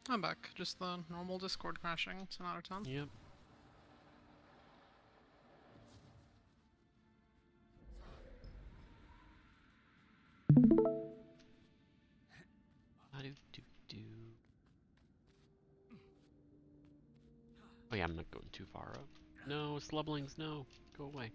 I'm back. Just the normal Discord crashing. 10 out of 10. Yep. Oh yeah, I'm not going too far up. No, slublings, no. Go away.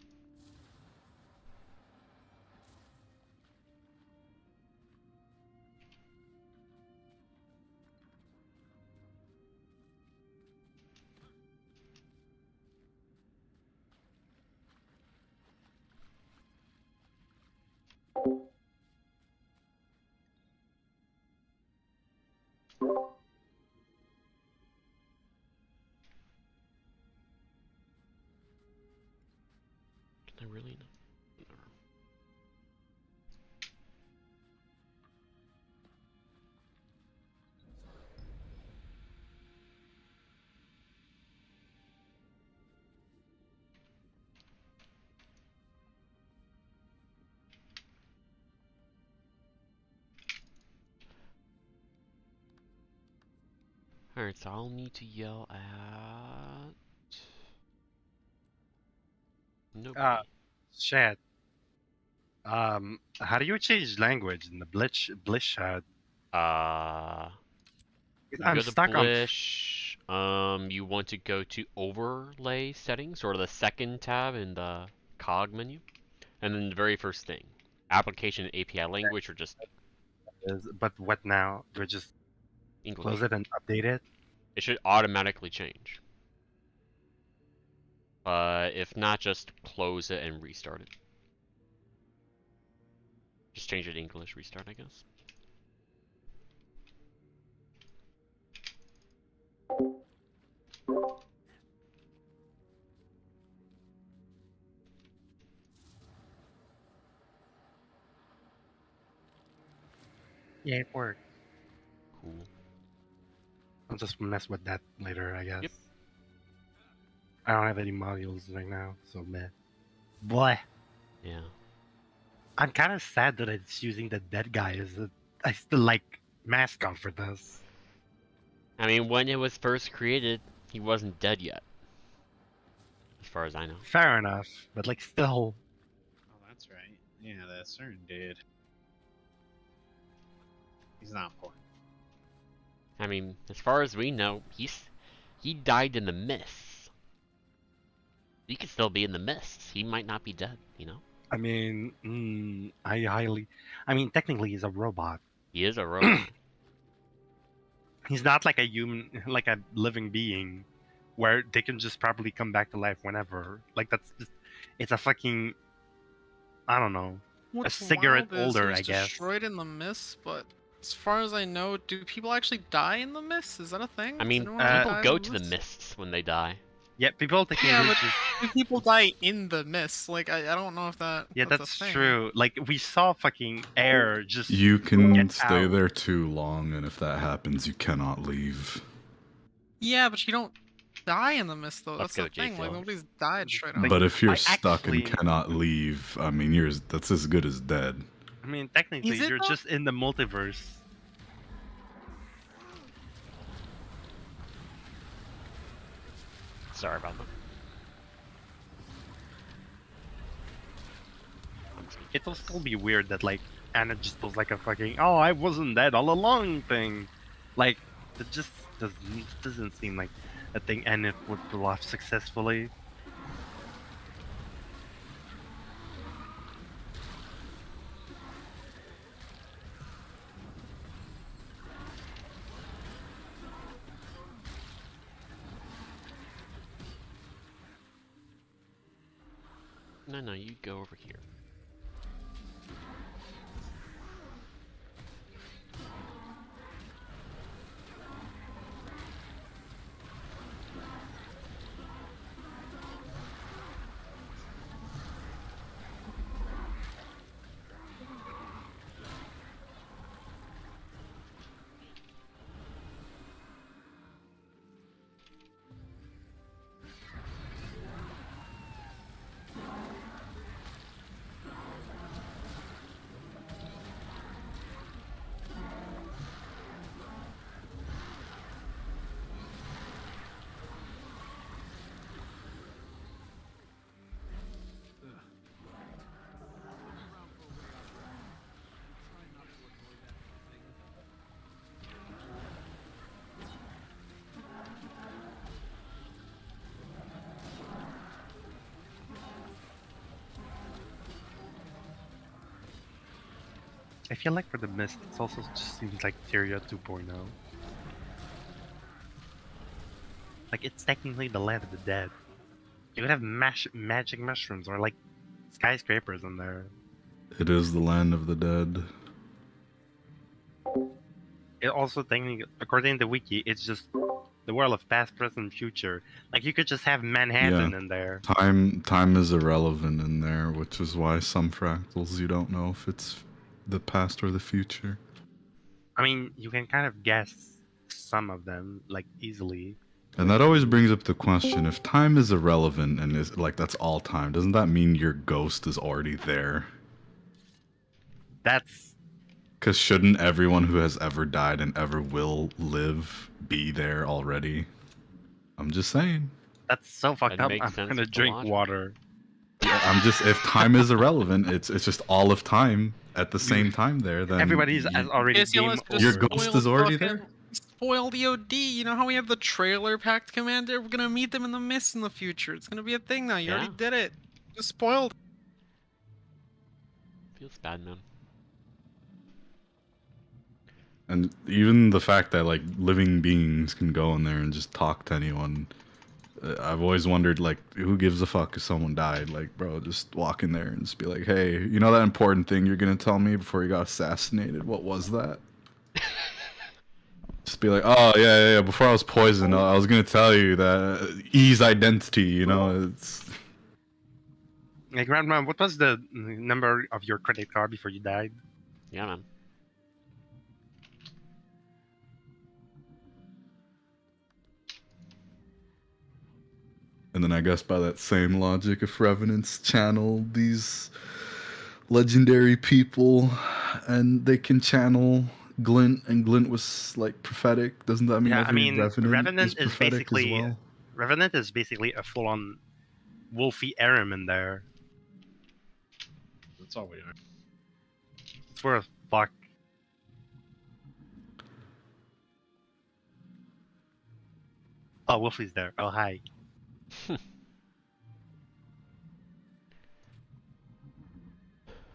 Can I really? No. Alright, so I'll need to yell at... Nobody. Shit. How do you change language in the Blish chat? You I'm go to stuck on. Blish. You want to go to Overlay Settings, or the second tab in the cog menu, and then the very first thing, Application API Language, or just But what now? Do I just English. close it and update it? It should automatically change. If not, just close it and restart it. Just change it to English, restart, I guess. Yeah, it worked. Cool. I'll just mess with that later, I guess. Yep. I don't have any modules right now, so meh. Boy. Yeah. I'm kind of sad that it's using the dead guy as a. I still like mascot for this. I mean, when it was first created, he wasn't dead yet. As far as I know. Fair enough, but like still. Oh, that's right. Yeah, that certain dude. He's not important. I mean, as far as we know, he died in the mists. He could still be in the mists. He might not be dead, you know? I mean, I mean, technically, he's a robot. He is a robot. He's not like a human, like a living being, where they can just probably come back to life whenever. Like that's just, it's a fucking, I don't know, What's a cigarette wild is holder, he was I guess. destroyed in the mist, but as far as I know, do people actually die in the mist? Is that a thing? I mean, people go to the mists when they die. Yeah, people technically Yeah, but just. do people die in the mist? Like, I don't know if that. Yeah, that's that's a thing. true. Like we saw fucking air just. You can get stay out. there too long, and if that happens, you cannot leave. Yeah, but you don't die in the mist though. Let's That's go, the thing. Like JTL. nobody's died straight up. Like, But if you're I stuck and actually- cannot leave, I mean, that's as good as dead. I mean, technically, Is it you're though? just in the multiverse. Sorry about that. It'll still be weird that like Anna just was like a fucking "oh, I wasn't dead all along" thing. Like it just doesn't seem like a thing Anna would pull off successfully. No, you go over here. I feel like for the Mist, it also just seems like Tyria 2.0. Like it's technically the land of the dead. You could have magic mushrooms or like skyscrapers in there. It is the land of the dead. It also technically, according to Wiki, it's just the world of past, present, future. Like you could just have Manhattan in there. Time is irrelevant in there, which is why some fractals you don't know if it's the past or the future. I mean, you can kind of guess some of them like easily. And that always brings up the question, if time is irrelevant and is like that's all time, doesn't that mean your ghost is already there? That's Because shouldn't everyone who has ever died and ever will live be there already? I'm just saying. so fucked That up. makes I'm sense gonna with the drink logic. water. Yeah, I'm just, if time is irrelevant, it's just all of time at the same time there, then Everybody's has already Yes, yeah, game let's over. just Your ghost spoil is already fucking- there. Spoil the OD. You know how we have the trailer packed commander? We're gonna meet them in the mist in the future. It's gonna be a thing now. You already Yeah. did it. Just spoiled. Feels bad, man. And even the fact that like living beings can go in there and just talk to anyone, I've always wondered like who gives a fuck if someone died? Like, bro, just walk in there and just be like, hey, you know that important thing you're gonna tell me before you got assassinated? What was that? Just be like, oh yeah. Before I was poisoned, I was gonna tell you that E's identity. You know, it's Hey, Grandma, what was the number of your credit card before you died? Yeah, man. And then I guess by that same logic, if Revenants channel these legendary people and they can channel Glint, and Glint was like prophetic, doesn't that mean Yeah, I every mean, Revenant is prophetic basically as well? Revenant is basically a full-on Wolfie Aram in there. That's all we are. It's for a fuck. Oh, Wolfie's there. Oh, hi.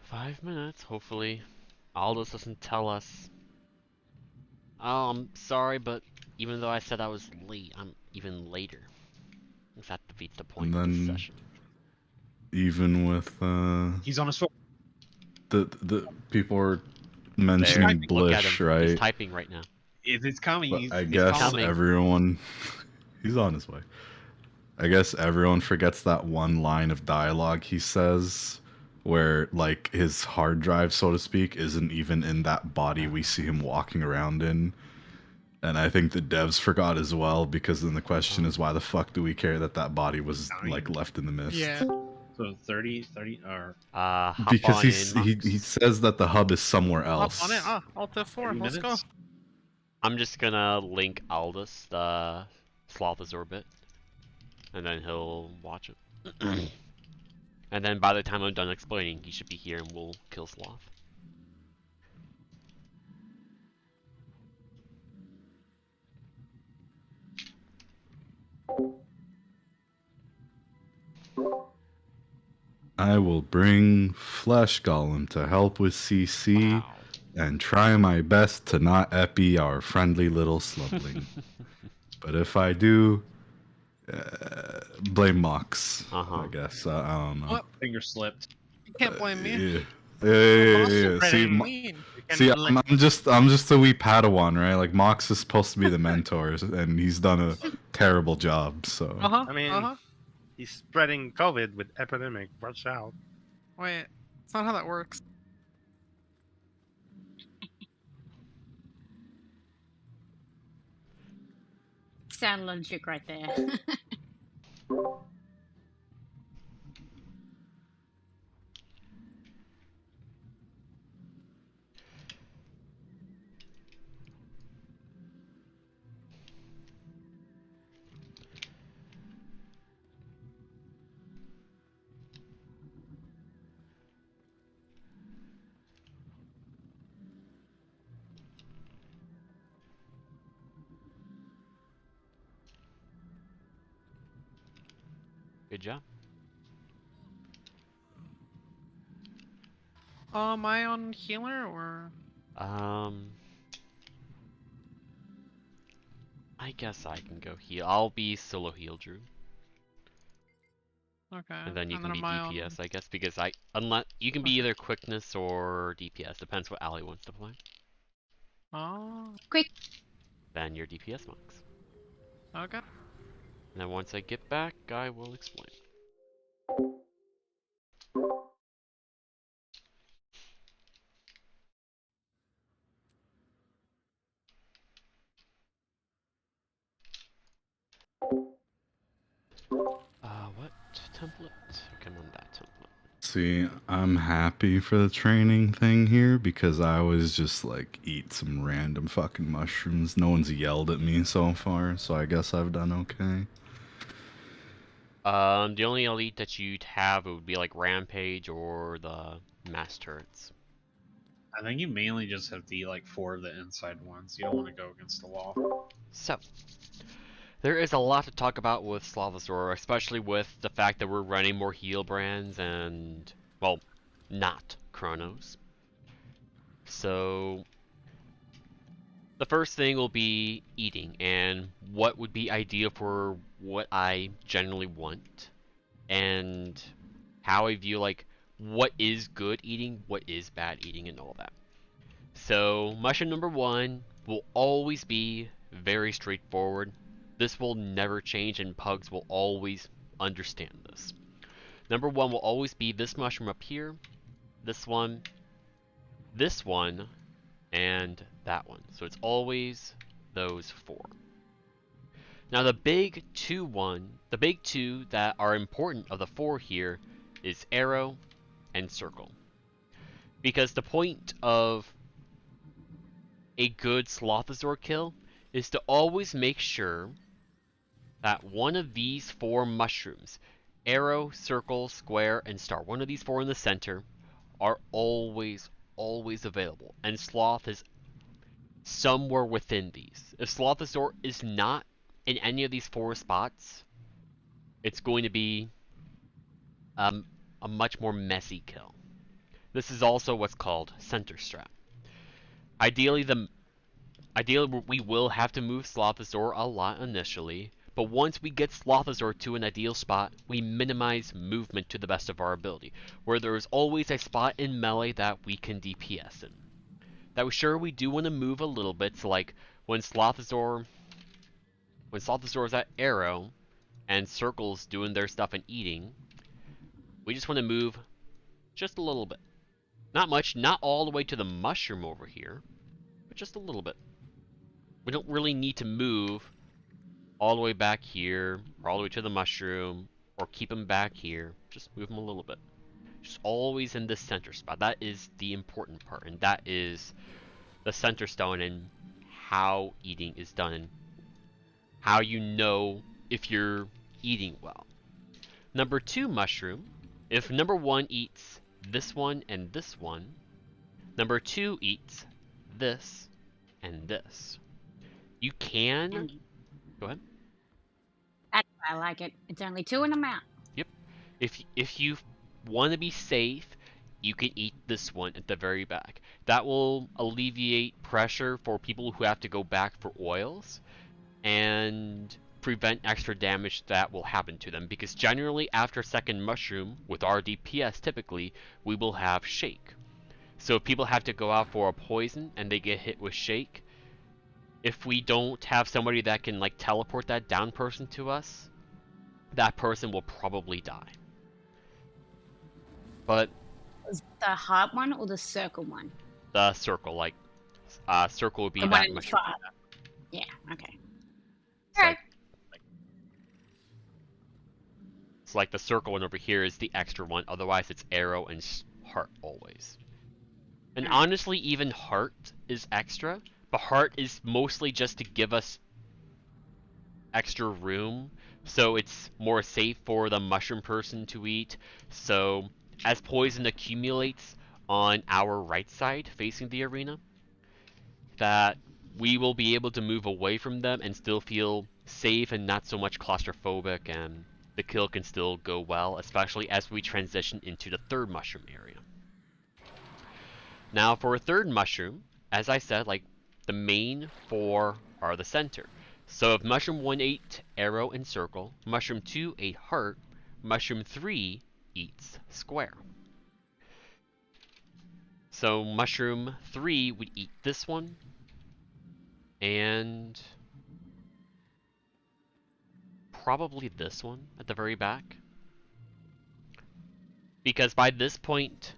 5 minutes, hopefully. Aldous doesn't tell us. Oh, I'm sorry, but even though I said I was late, I'm even later. That defeats the point And of this then session. even with He's on his phone. the people are mentioning Look at Blish, him. He's right? typing right now. It's coming. But I he's guess coming. everyone he's on his way. I guess everyone forgets that one line of dialogue he says where like his hard drive, so to speak, isn't even in that body we see him walking around in. And I think the devs forgot as well, because then the question is, why the fuck do we care that that body was like left in the mist? Yeah. So 30, or Hop Because on in, he says that the hub is somewhere Hop else. on it. Ah, Alt F4. 30 Let's go. minutes? I'm just gonna link Aldous, the Slothazor bit, and then he'll watch it. And then by the time I'm done explaining, he should be here and we'll kill Sloth. I will bring Flesh Golem to help with CC Wow. and try my best to not epi our friendly little slubling. But if I do, blame Mox, I guess. I don't know. What? Finger slipped. You can't blame me. Yeah. See, Spreading- Mean. I'm just a wee Padawan, right? Like Mox is supposed to be the mentor, and he's done a terrible job. So Uh-huh. I mean- Uh-huh. He's spreading COVID with epidemic. Watch out. Wait. It's not how that works. Sound logic right there. Good job. Am I on healer or? I guess I can go heal. I'll be solo heal, Drew. Okay. And then you can then be am I on? DPS, I guess, because unless you can be Okay. either quickness or DPS, depends what ally wants to play. Oh. Quick. Then you're DPS monks. Okay. And then once I get back, I will explain. What template? Come on, that template. See, I'm happy for the training thing here because I always just like eat some random fucking mushrooms. No one's yelled at me so far, so I guess I've done okay. The only elite that you'd have would be like Rampage or the Mass Turrets. I think you mainly just have to eat like 4 of the inside ones. You don't want to go against the wall. So, there is a lot to talk about with Slavazor, especially with the fact that we're running more heal brands and, well, not Chronos. So, the first thing will be eating and what would be ideal for what I generally want and how I view like what is good eating, what is bad eating, and all that. So, mushroom number 1 will always be very straightforward. This will never change, and pugs will always understand this. Number 1 will always be this mushroom up here, this one, and that one. So it's always those 4. Now the big two that are important of the 4 here is arrow and circle. Because the point of a good Slothazor kill is to always make sure that one of these 4 mushrooms, arrow, circle, square, and star, one of these 4 in the center, are always available. And Sloth is somewhere within these. If Slothazor is not in any of these 4 spots, it's going to be a much more messy kill. This is also what's called center strat. Ideally, we will have to move Slothazor a lot initially, but once we get Slothazor to an ideal spot, we minimize movement to the best of our ability, where there is always a spot in melee that we can DPS in. That sure we do want to move a little bit, so like when Slothazor is at arrow and circles doing their stuff and eating, we just want to move just a little bit. Not much, not all the way to the mushroom over here, but just a little bit. We don't really need to move all the way back here, or all the way to the mushroom, or keep him back here. Just move him a little bit. Just always in this center spot. That is the important part, and that is the center stone and how eating is done, and how you know if you're eating well. Number 2 mushroom, if number 1 eats this one and this one, number 2 eats this and this. You can... Go ahead. That's why I like it. It's only 2 and I'm out. Yep. If you want to be safe, you can eat this one at the very back. That will alleviate pressure for people who have to go back for oils and prevent extra damage that will happen to them, because generally after second mushroom, with our DPS typically, we will have shake. So if people have to go out for a poison and they get hit with shake, if we don't have somebody that can like teleport that down person to us, that person will probably die. But Is the heart one or the circle one? the circle, like circle would be The that one in the mushroom. far. Yeah, okay. It's Alright. It's like the circle one over here is the extra one. Otherwise, it's arrow and heart always. And honestly, even heart is extra, but heart is mostly just to give us extra room, so it's more safe for the mushroom person to eat. So as poison accumulates on our right side facing the arena, that we will be able to move away from them and still feel safe and not so much claustrophobic, and the kill can still go well, especially as we transition into the 3rd mushroom area. Now for a third mushroom, as I said, like the main 4 are the center. So if mushroom 1 ate arrow and circle, mushroom 2 ate heart, mushroom 3 eats square. So mushroom 3 would eat this one, and probably this one at the very back. Because by this point,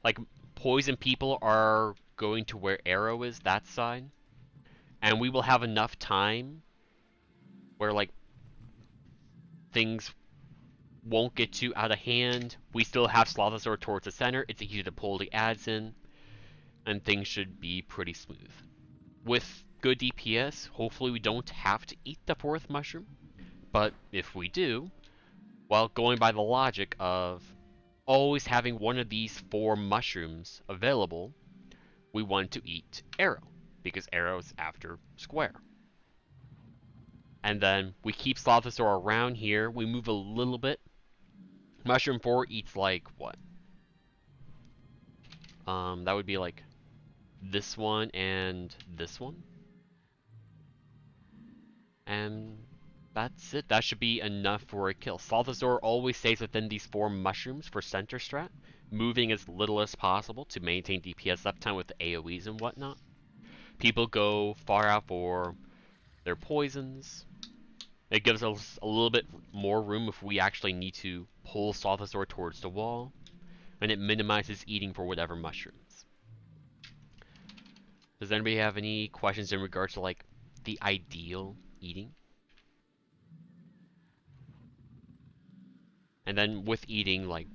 like, poison people are going to where arrow is, that side. And we will have enough time where, like, things won't get too out of hand. We still have Slothosaur towards the center. It's easy to pull the ads in. And things should be pretty smooth. With good DPS, hopefully we don't have to eat the 4th mushroom. But if we do, well, going by the logic of always having one of these 4 mushrooms available, we want to eat arrow, because arrow's after square. And then we keep Slothosaur around here, we move a little bit. Mushroom 4 eats like, what? That would be like this one and this one. And that's it. That should be enough for a kill. Slothosaur always stays within these 4 mushrooms for center strat, moving as little as possible to maintain DPS uptime with the AoEs and whatnot. People go far out for their poisons. It gives us a little bit more room if we actually need to pull Slothosaur towards the wall, and it minimizes eating for whatever mushrooms. Does anybody have any questions in regards to, like, the ideal eating? And then with eating, like,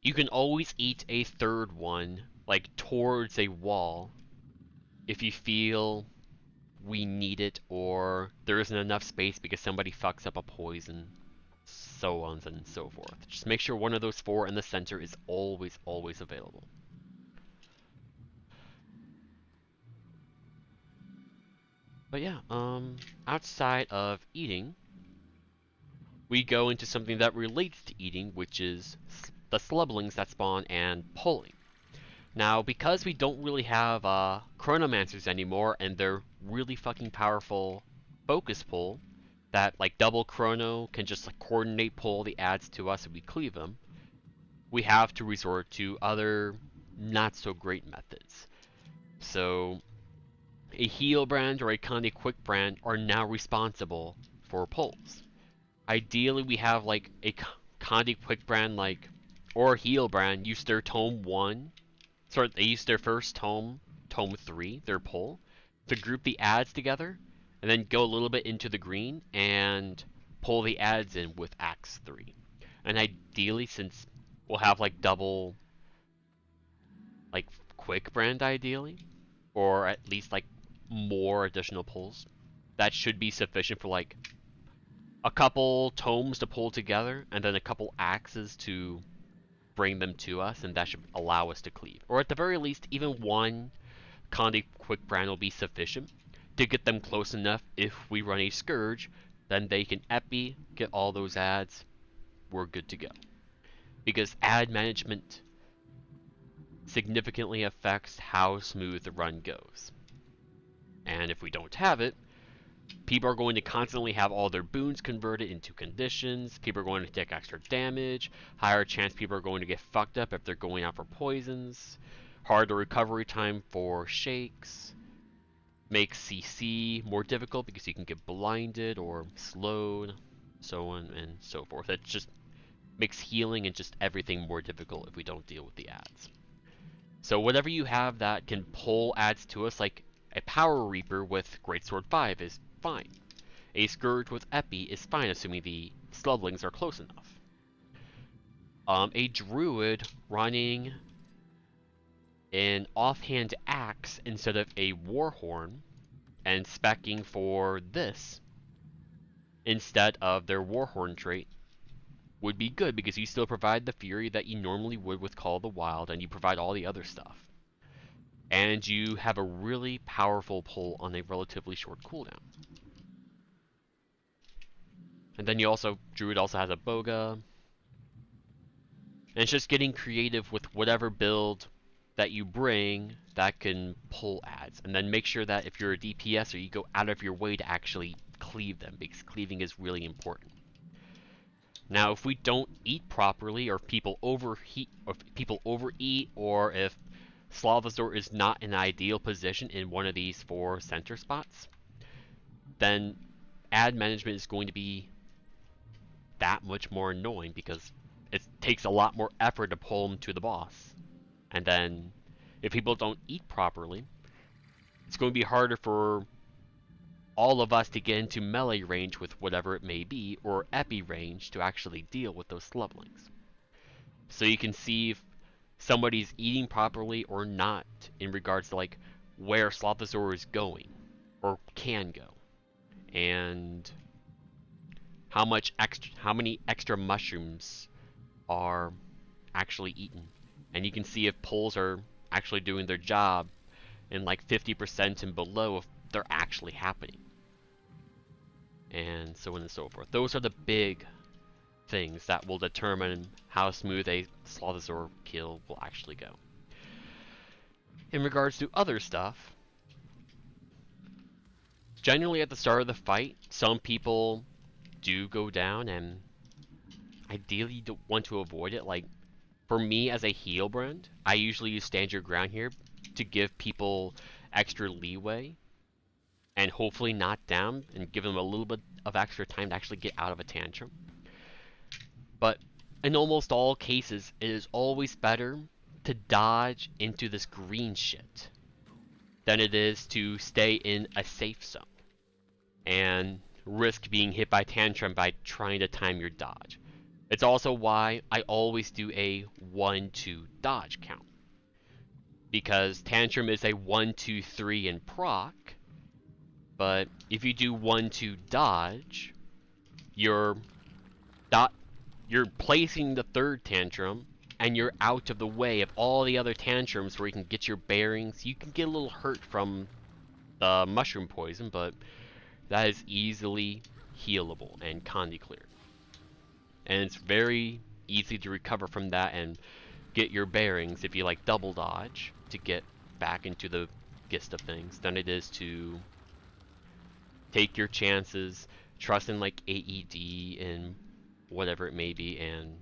you can always eat a 3rd one, like, towards a wall if you feel we need it or there isn't enough space because somebody fucks up a poison, so on and so forth. Just make sure one of those 4 in the center is always, always available. But yeah, outside of eating, we go into something that relates to eating, which is the slublings that spawn and pulling. Now, because we don't really have chronomancers anymore, and they're really fucking powerful focus pull, that like double chrono can just like coordinate pull the ads to us and we cleave them, we have to resort to other not so great methods. So a heal brand or a Conde quick brand are now responsible for pulls. Ideally, we have like a Conde quick brand, like, or heal brand use their tome 1. Sorry, they use their first tome, tome 3, their pull, to group the ads together, and then go a little bit into the green and pull the ads in with Axe 3. And ideally, since we'll have like double, like, quick brand ideally, or at least like more additional pulls, that should be sufficient for like a couple tomes to pull together, and then a couple axes to bring them to us, and that should allow us to cleave. Or at the very least, even one Conde quick brand will be sufficient to get them close enough. If we run a Scourge, then they can epi, get all those ads, we're good to go. Because ad management significantly affects how smooth the run goes. And if we don't have it, people are going to constantly have all their boons converted into conditions, people are going to take extra damage, higher chance people are going to get fucked up if they're going out for poisons, harder recovery time for shakes, makes CC more difficult because you can get blinded or slowed, so on and so forth. It just makes healing and just everything more difficult if we don't deal with the ads. So whatever you have that can pull ads to us, like a Power Reaper with Greatsword 5 is fine. A Scourge with Epi is fine, assuming the Slublings are close enough. A Druid running an offhand axe instead of a Warhorn and speccing for this instead of their Warhorn trait would be good, because you still provide the Fury that you normally would with Call of the Wild, and you provide all the other stuff. And you have a really powerful pull on a relatively short cooldown. And then you also, Druid also has a Boga. And it's just getting creative with whatever build that you bring that can pull ads, and then make sure that if you're a DPS or you go out of your way to actually cleave them, because cleaving is really important. Now, if we don't eat properly, or if people overeat, or if Slavazor is not in an ideal position in one of these 4 center spots, then ad management is going to be that much more annoying, because it takes a lot more effort to pull them to the boss. And then if people don't eat properly, it's going to be harder for all of us to get into melee range with whatever it may be, or epi range to actually deal with those levelings. So you can see if somebody's eating properly or not in regards to like where Slothazor is going or can go, and how many extra mushrooms are actually eaten. And you can see if pulls are actually doing their job in like 50% and below, if they're actually happening, and so on and so forth. Those are the big things that will determine how smooth a Slothazor kill will actually go. In regards to other stuff, generally at the start of the fight, some people do go down, and ideally you want to avoid it. Like, for me as a heal brand, I usually use stand your ground here to give people extra leeway and hopefully not down, and give them a little bit of extra time to actually get out of a tantrum. But in almost all cases, it is always better to dodge into this green shit than it is to stay in a safe zone and risk being hit by tantrum by trying to time your dodge. It's also why I always do a 1-2 dodge count, because tantrum is a 1-2-3 in proc, but if you do 1-2 dodge, you're placing the 3rd tantrum, and you're out of the way of all the other tantrums where you can get your bearings. You can get a little hurt from the mushroom poison, but that is easily healable and condi cleared. And it's very easy to recover from that and get your bearings if you like double dodge to get back into the gist of things, than it is to take your chances, trust in like AED and whatever it may be, and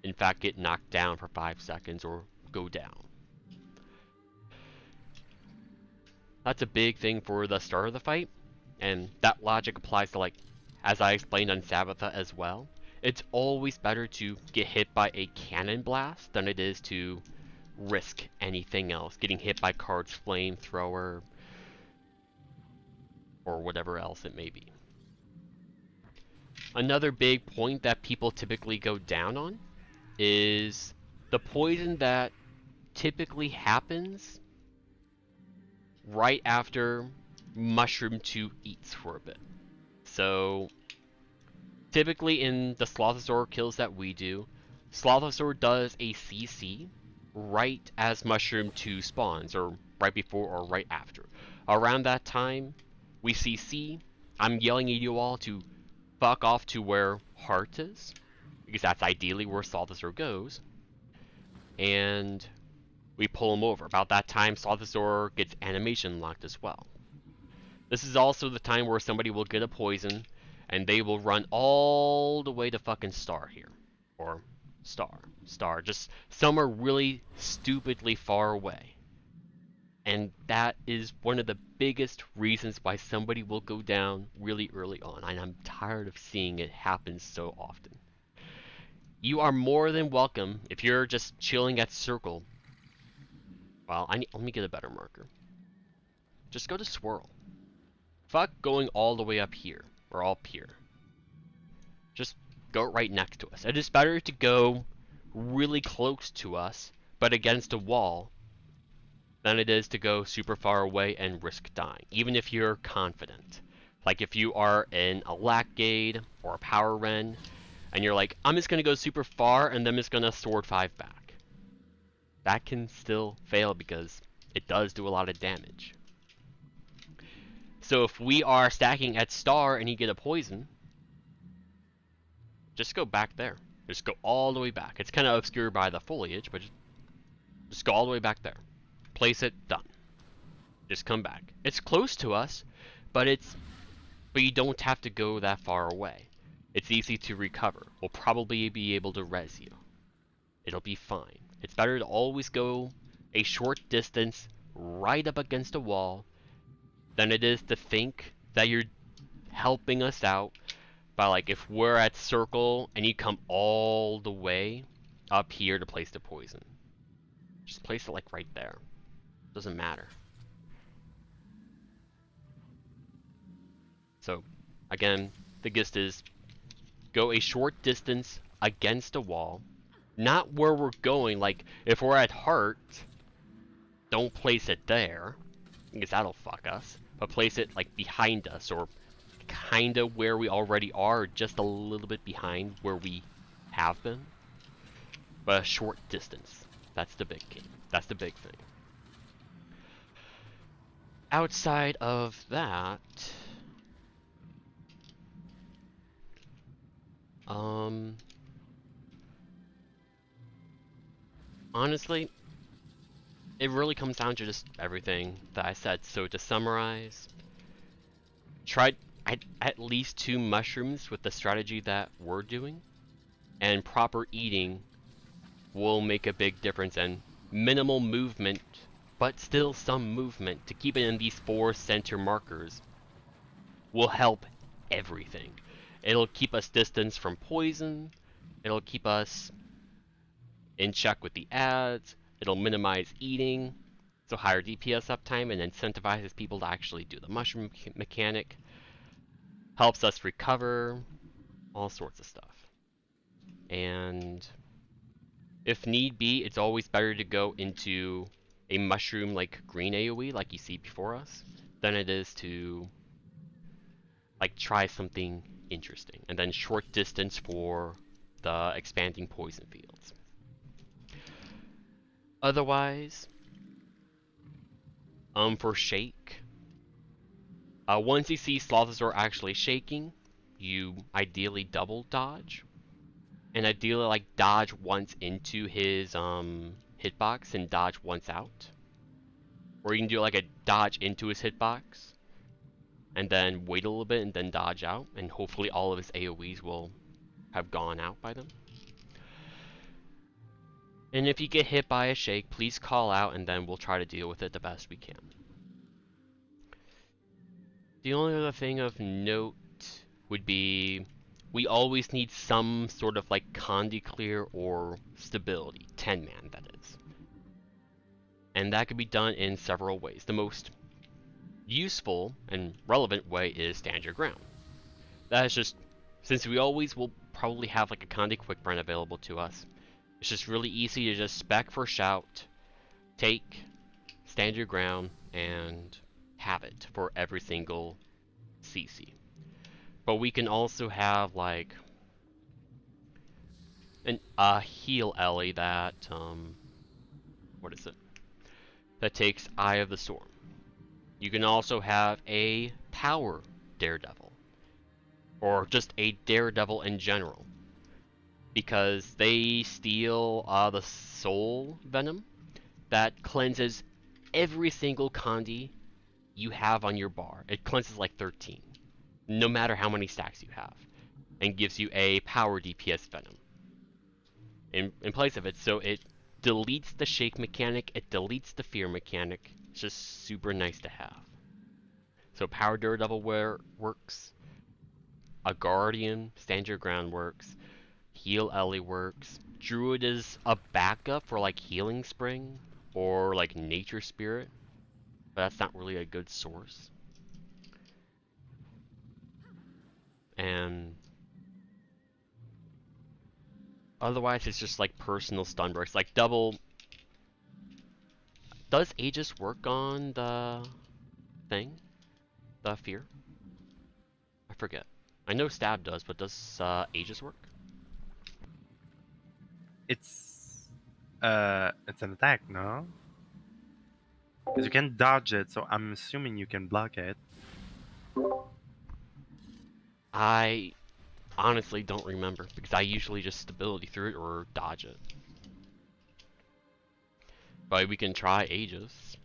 in fact get knocked down for 5 seconds or go down. That's a big thing for the start of the fight, and that logic applies to, like, as I explained on Sabbatha as well. It's always better to get hit by a cannon blast than it is to risk anything else, getting hit by Card's flamethrower or whatever else it may be. Another big point that people typically go down on is the poison that typically happens right after Mushroom 2 eats for a bit. So typically in the Slothazor kills that we do, Slothazor does a CC right as Mushroom 2 spawns, or right before or right after. Around that time, we CC. I'm yelling at you all to fuck off to where Heart is, because that's ideally where Slothazor goes, and we pull him over. About that time, Slothazor gets animation locked as well. This is also the time where somebody will get a poison, and they will run all the way to fucking Star here. Or Star. Just somewhere really stupidly far away. And that is one of the biggest reasons why somebody will go down really early on. And I'm tired of seeing it happen so often. You are more than welcome, if you're just chilling at Circle. Well, let me get a better marker. Just go to Swirl. Fuck going all the way up here, or up here. Just go right next to us. It is better to go really close to us, but against a wall, than it is to go super far away and risk dying, even if you're confident. Like if you are in a Lackgade or a Power Ren, and you're like, I'm just going to go super far and then just going to Sword 5 back. That can still fail because it does do a lot of damage. So if we are stacking at Star and you get a poison, just go back there. Just go all the way back. It's kind of obscured by the foliage, but just Just go all the way back there. Place it, done. Just come back. It's close to us, but you don't have to go that far away. It's easy to recover. We'll probably be able to res you. It'll be fine. It's better to always go a short distance right up against a wall than it is to think that you're helping us out by, like, if we're at circle and you come all the way up here to place the poison. Just place it like right there. Doesn't matter. So, again, the gist is go a short distance against a wall. Not where we're going, like, if we're at heart, don't place it there, because that'll fuck us. But place it, like, behind us, or kinda where we already are, just a little bit behind where we have been. But a short distance. That's the big game. That's the big thing. Outside of that... honestly, it really comes down to just everything that I said. So to summarize, try at least 2 mushrooms with the strategy that we're doing, and proper eating will make a big difference, and minimal movement, but still some movement to keep it in these 4 center markers will help everything. It'll keep us distance from poison, it'll keep us in check with the ads, it'll minimize eating, so higher DPS uptime, and incentivizes people to actually do the mushroom mechanic, helps us recover, all sorts of stuff. And if need be, it's always better to go into a mushroom like green AoE like you see before us than it is to, like, try something interesting, and then short distance for the expanding poison fields. Otherwise, for shake, once you see Slothazor actually shaking, you ideally double dodge, and ideally, like, dodge once into his hitbox and dodge once out, or you can do like a dodge into his hitbox and then wait a little bit and then dodge out, and hopefully all of his AoEs will have gone out by then. And if you get hit by a shake, please call out, and then we'll try to deal with it the best we can. The only other thing of note would be we always need some sort of, like, Condi clear or stability, 10-man that is. And that could be done in several ways. The most useful and relevant way is stand your ground. That is just, since we always will probably have, like, a Condi quick burn available to us, it's just really easy to just spec for shout, take, stand your ground, and have it for every single CC. But we can also have, like, a heal Ellie that, what is it? That takes Eye of the Storm. You can also have a power Daredevil, or just a Daredevil in general, because they steal the soul venom that cleanses every single Condi you have on your bar. It cleanses like 13, no matter how many stacks you have, and gives you a power DPS venom in place of it. So it deletes the shake mechanic, it deletes the fear mechanic. It's just super nice to have. So power Daredevil works, a Guardian, stand your ground works, heal Ellie works, Druid is a backup for, like, Healing Spring or, like, Nature Spirit, but that's not really a good source. And otherwise it's just, like, personal stun works, like double. Does Aegis work on the thing? The fear? I forget. I know stab does, but does Aegis work? It's an attack, no? Because you can dodge it, so I'm assuming you can block it. I honestly don't remember, because I usually just stability through it or dodge it. But we can try Aegis.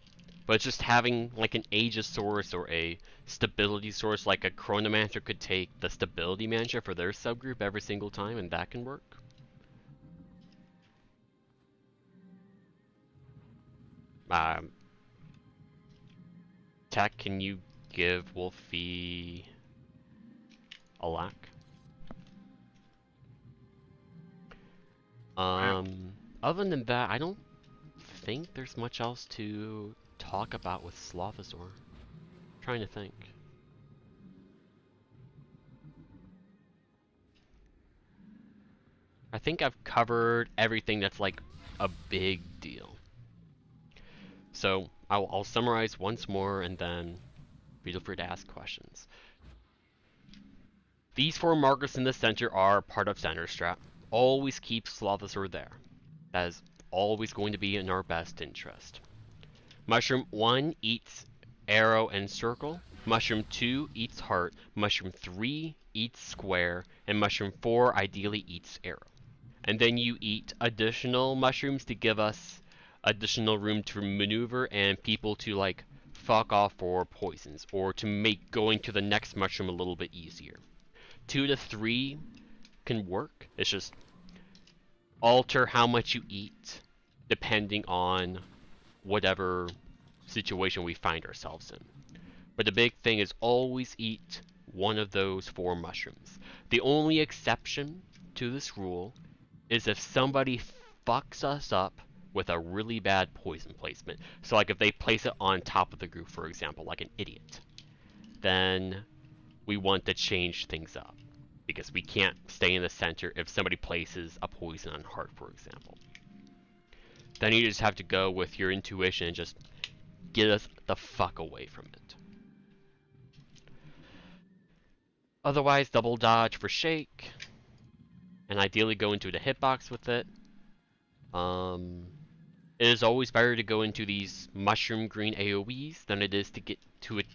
But it's just having like an Aegis source or a stability source, like a Chronomancer could take the stability mantra for their subgroup every single time, and that can work. Tech, can you give Wolfie a lack? Other than that, I don't think there's much else to talk about with Slothazor. Trying to think. I think I've covered everything that's like a big deal. So I'll summarize once more and then feel free to ask questions. These 4 markers in the center are part of center strat. Always keep Slothazor there. That is always going to be in our best interest. Mushroom 1 eats arrow and circle. Mushroom 2 eats heart. Mushroom 3 eats square. And mushroom 4 ideally eats arrow. And then you eat additional mushrooms to give us additional room to maneuver and people to like fuck off for poisons or to make going to the next mushroom a little bit easier. 2 to 3 can work. It's just alter how much you eat depending on whatever situation we find ourselves in. But the big thing is always eat one of those 4 mushrooms. The only exception to this rule is if somebody fucks us up with a really bad poison placement. So like if they place it on top of the group, for example, like an idiot, then we want to change things up. Because we can't stay in the center if somebody places a poison on heart, for example. Then you just have to go with your intuition and just get us the fuck away from it. Otherwise, double dodge for shake. And ideally go into the hitbox with it. It is always better to go into these mushroom green AoEs than it is to get to it.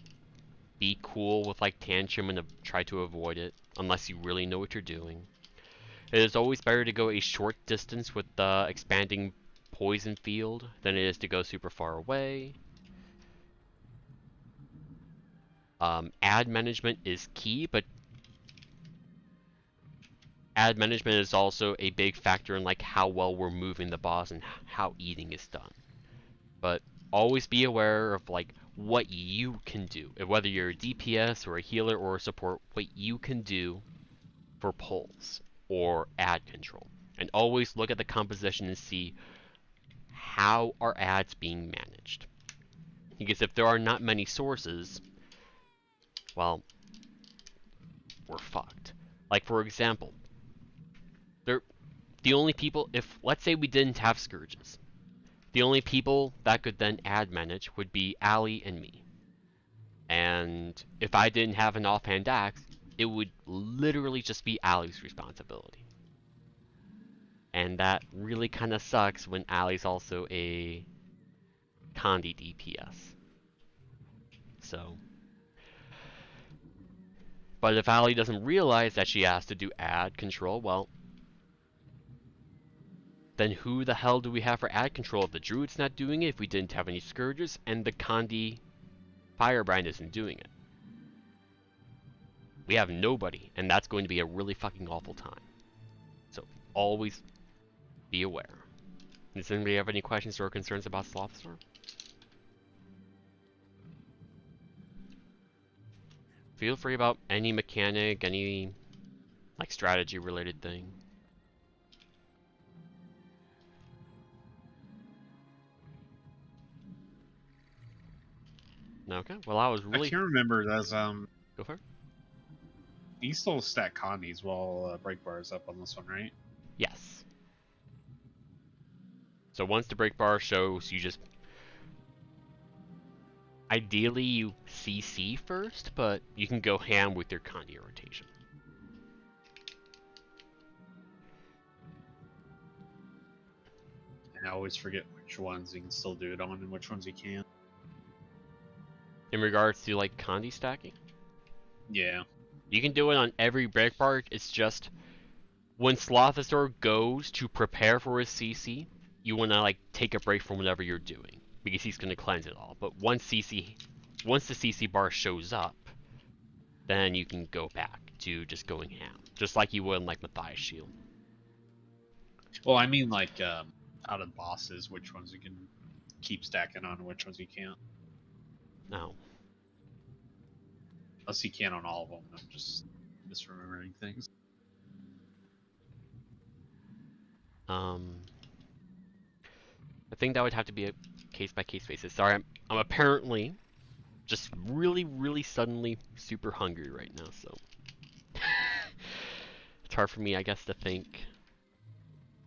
Be cool with like Tantrum and try to avoid it, unless you really know what you're doing. It is always better to go a short distance with the expanding poison field than it is to go super far away. Ad management is key, but ad management is also a big factor in like how well we're moving the boss and how eating is done. But always be aware of like what you can do, whether you're a DPS or a healer or a support, what you can do for pulls or ad control. And always look at the composition and see how are ads being managed. Because if there are not many sources, well, we're fucked. Like for example, the only people, if let's say we didn't have Scourges, the only people that could then ad manage would be Ali and me. And if I didn't have an offhand axe, it would literally just be Ali's responsibility. And that really kind of sucks when Ali's also a Condi DPS. So. But if Ali doesn't realize that she has to do ad control, well, then who the hell do we have for ad control if the Druid's not doing it, if we didn't have any Scourges, and the Condi Firebrand isn't doing it? We have nobody, and that's going to be a really fucking awful time. So, always be aware. Does anybody have any questions or concerns about Slothazor? Feel free about any mechanic, any like strategy related thing. Okay, well I was really... I can't remember, there's Go for it. you still stack Condis while break bar is up on this one, right? Yes. So once the break bar shows, you just... Ideally you CC first, but you can go ham with your Condi rotation. And I always forget which ones you can still do it on and which ones you can't. In regards to like Condi stacking? Yeah. You can do it on every break bar, it's just... When Slothazor goes to prepare for his CC, you want to like take a break from whatever you're doing because he's going to cleanse it all. But once the CC bar shows up, then you can go back to just going ham, just like you would in like Matthias Shield. Well, I mean, like, out of bosses, which ones you can keep stacking on, and which ones you can't. No. Unless you can on all of them. I'm just misremembering things. I think that would have to be a case-by-case basis. Sorry, I'm apparently just really, really suddenly super hungry right now, so it's hard for me, I guess, to think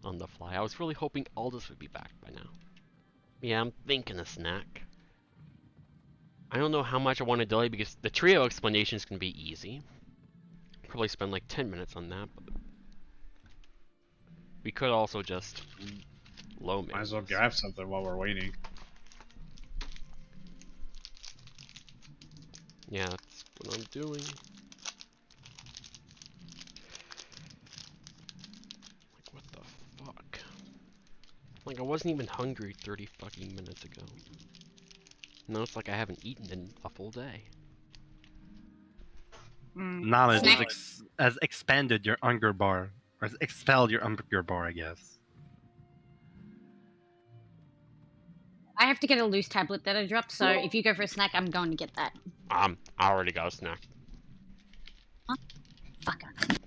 on the fly. I was really hoping Aldous would be back by now. Yeah, I'm thinking a snack. I don't know how much I want to delay because the trio explanation is going to be easy. Probably spend like 10 minutes on that, but we could also just low Might as well manage this. grab something while we're waiting. Yeah, that's what I'm doing. Like, what the fuck? Like, I wasn't even hungry 30 fucking minutes ago. Now it's like I haven't eaten in a full day. Knowledge Snack. has expanded your hunger bar, or has expelled your hunger bar, I guess. I have to get a loose tablet that I dropped, so if you go for a snack, I'm going to get that. I already got a snack. Fucker.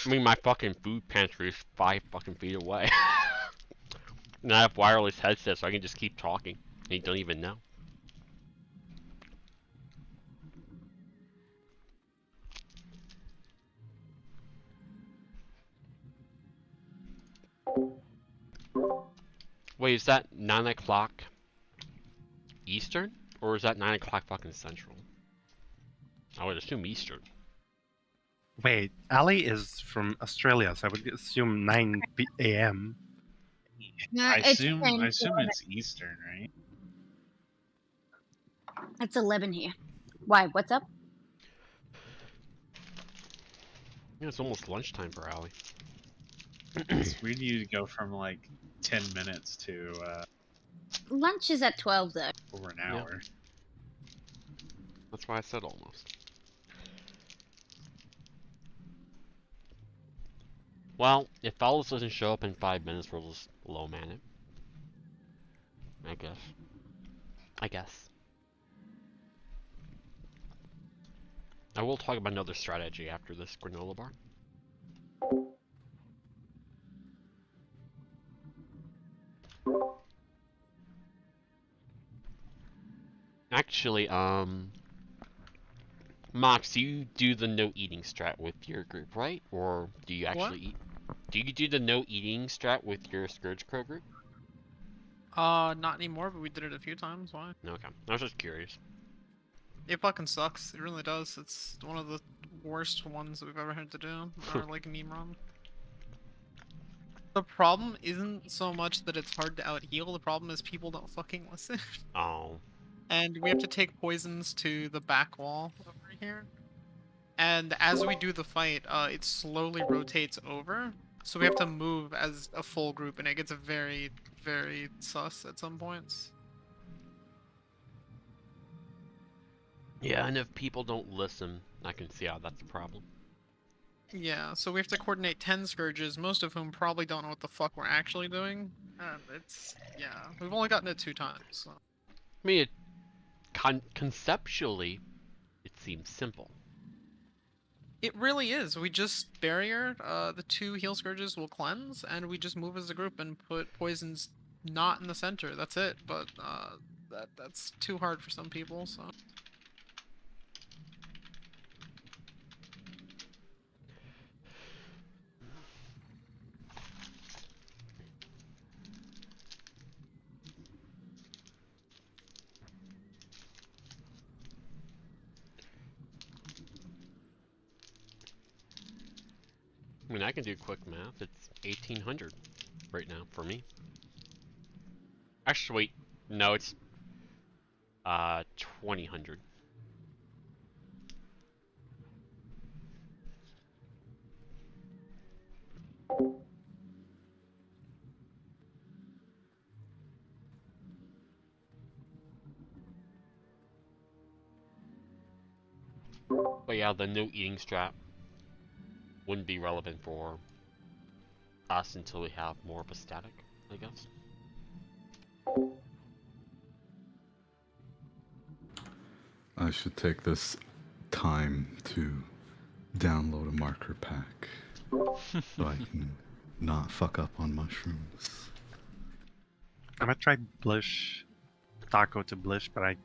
I mean, my fucking food pantry is 5 fucking feet away. And I have wireless headsets, so I can just keep talking. And you don't even know. Wait, is that 9 o'clock Eastern? Or is that 9 o'clock fucking Central? I would assume Eastern. Wait, Ali is from Australia, so I would assume 9 a.m. No, I it's assume 10 to it's 11. Eastern, right? It's 11 here. Why? What's up? Yeah, it's almost lunchtime for Allie. It's weird you to go from like 10 minutes to Lunch is at 12, though. over an Yeah. hour. That's why I said almost. Well, if Aldous doesn't show up in 5 minutes, we'll just low man it. I guess. I will talk about another strategy after this granola bar. Actually, Mox, you do the no eating strat with your group, right? Or do you actually eat? Do you do the no eating strat with your Scourge Crow group? Not anymore, but we did it a few times. Why? Okay, I was just curious. It fucking sucks. It really does. It's one of the worst ones that we've ever had to do. Or like meme run. The problem isn't so much that it's hard to out heal. The problem is people don't fucking listen. Oh. And we have to take poisons to the back wall over here. And as we do the fight, it slowly rotates over. So we have to move as a full group, and it gets very, very sus at some points. Yeah, and if people don't listen, I can see how that's a problem. Yeah, so we have to coordinate 10 Scourges, most of whom probably don't know what the fuck we're actually doing. And it's, yeah, we've only gotten it 2 times, so. I mean, conceptually, it seems simple. It really is. We just barrier, the 2 heal Scourges will cleanse, and we just move as a group and put poisons not in the center. That's it, but, that's too hard for some people, so. I mean, I can do quick math. It's 1800 right now for me. Actually, wait. No, it's 2000. But yeah, the no eating strap wouldn't be relevant for us until we have more of a static, I guess. I should take this time to download a marker pack so I can not fuck up on mushrooms. I'm gonna try Blish, Taco to Blish, but I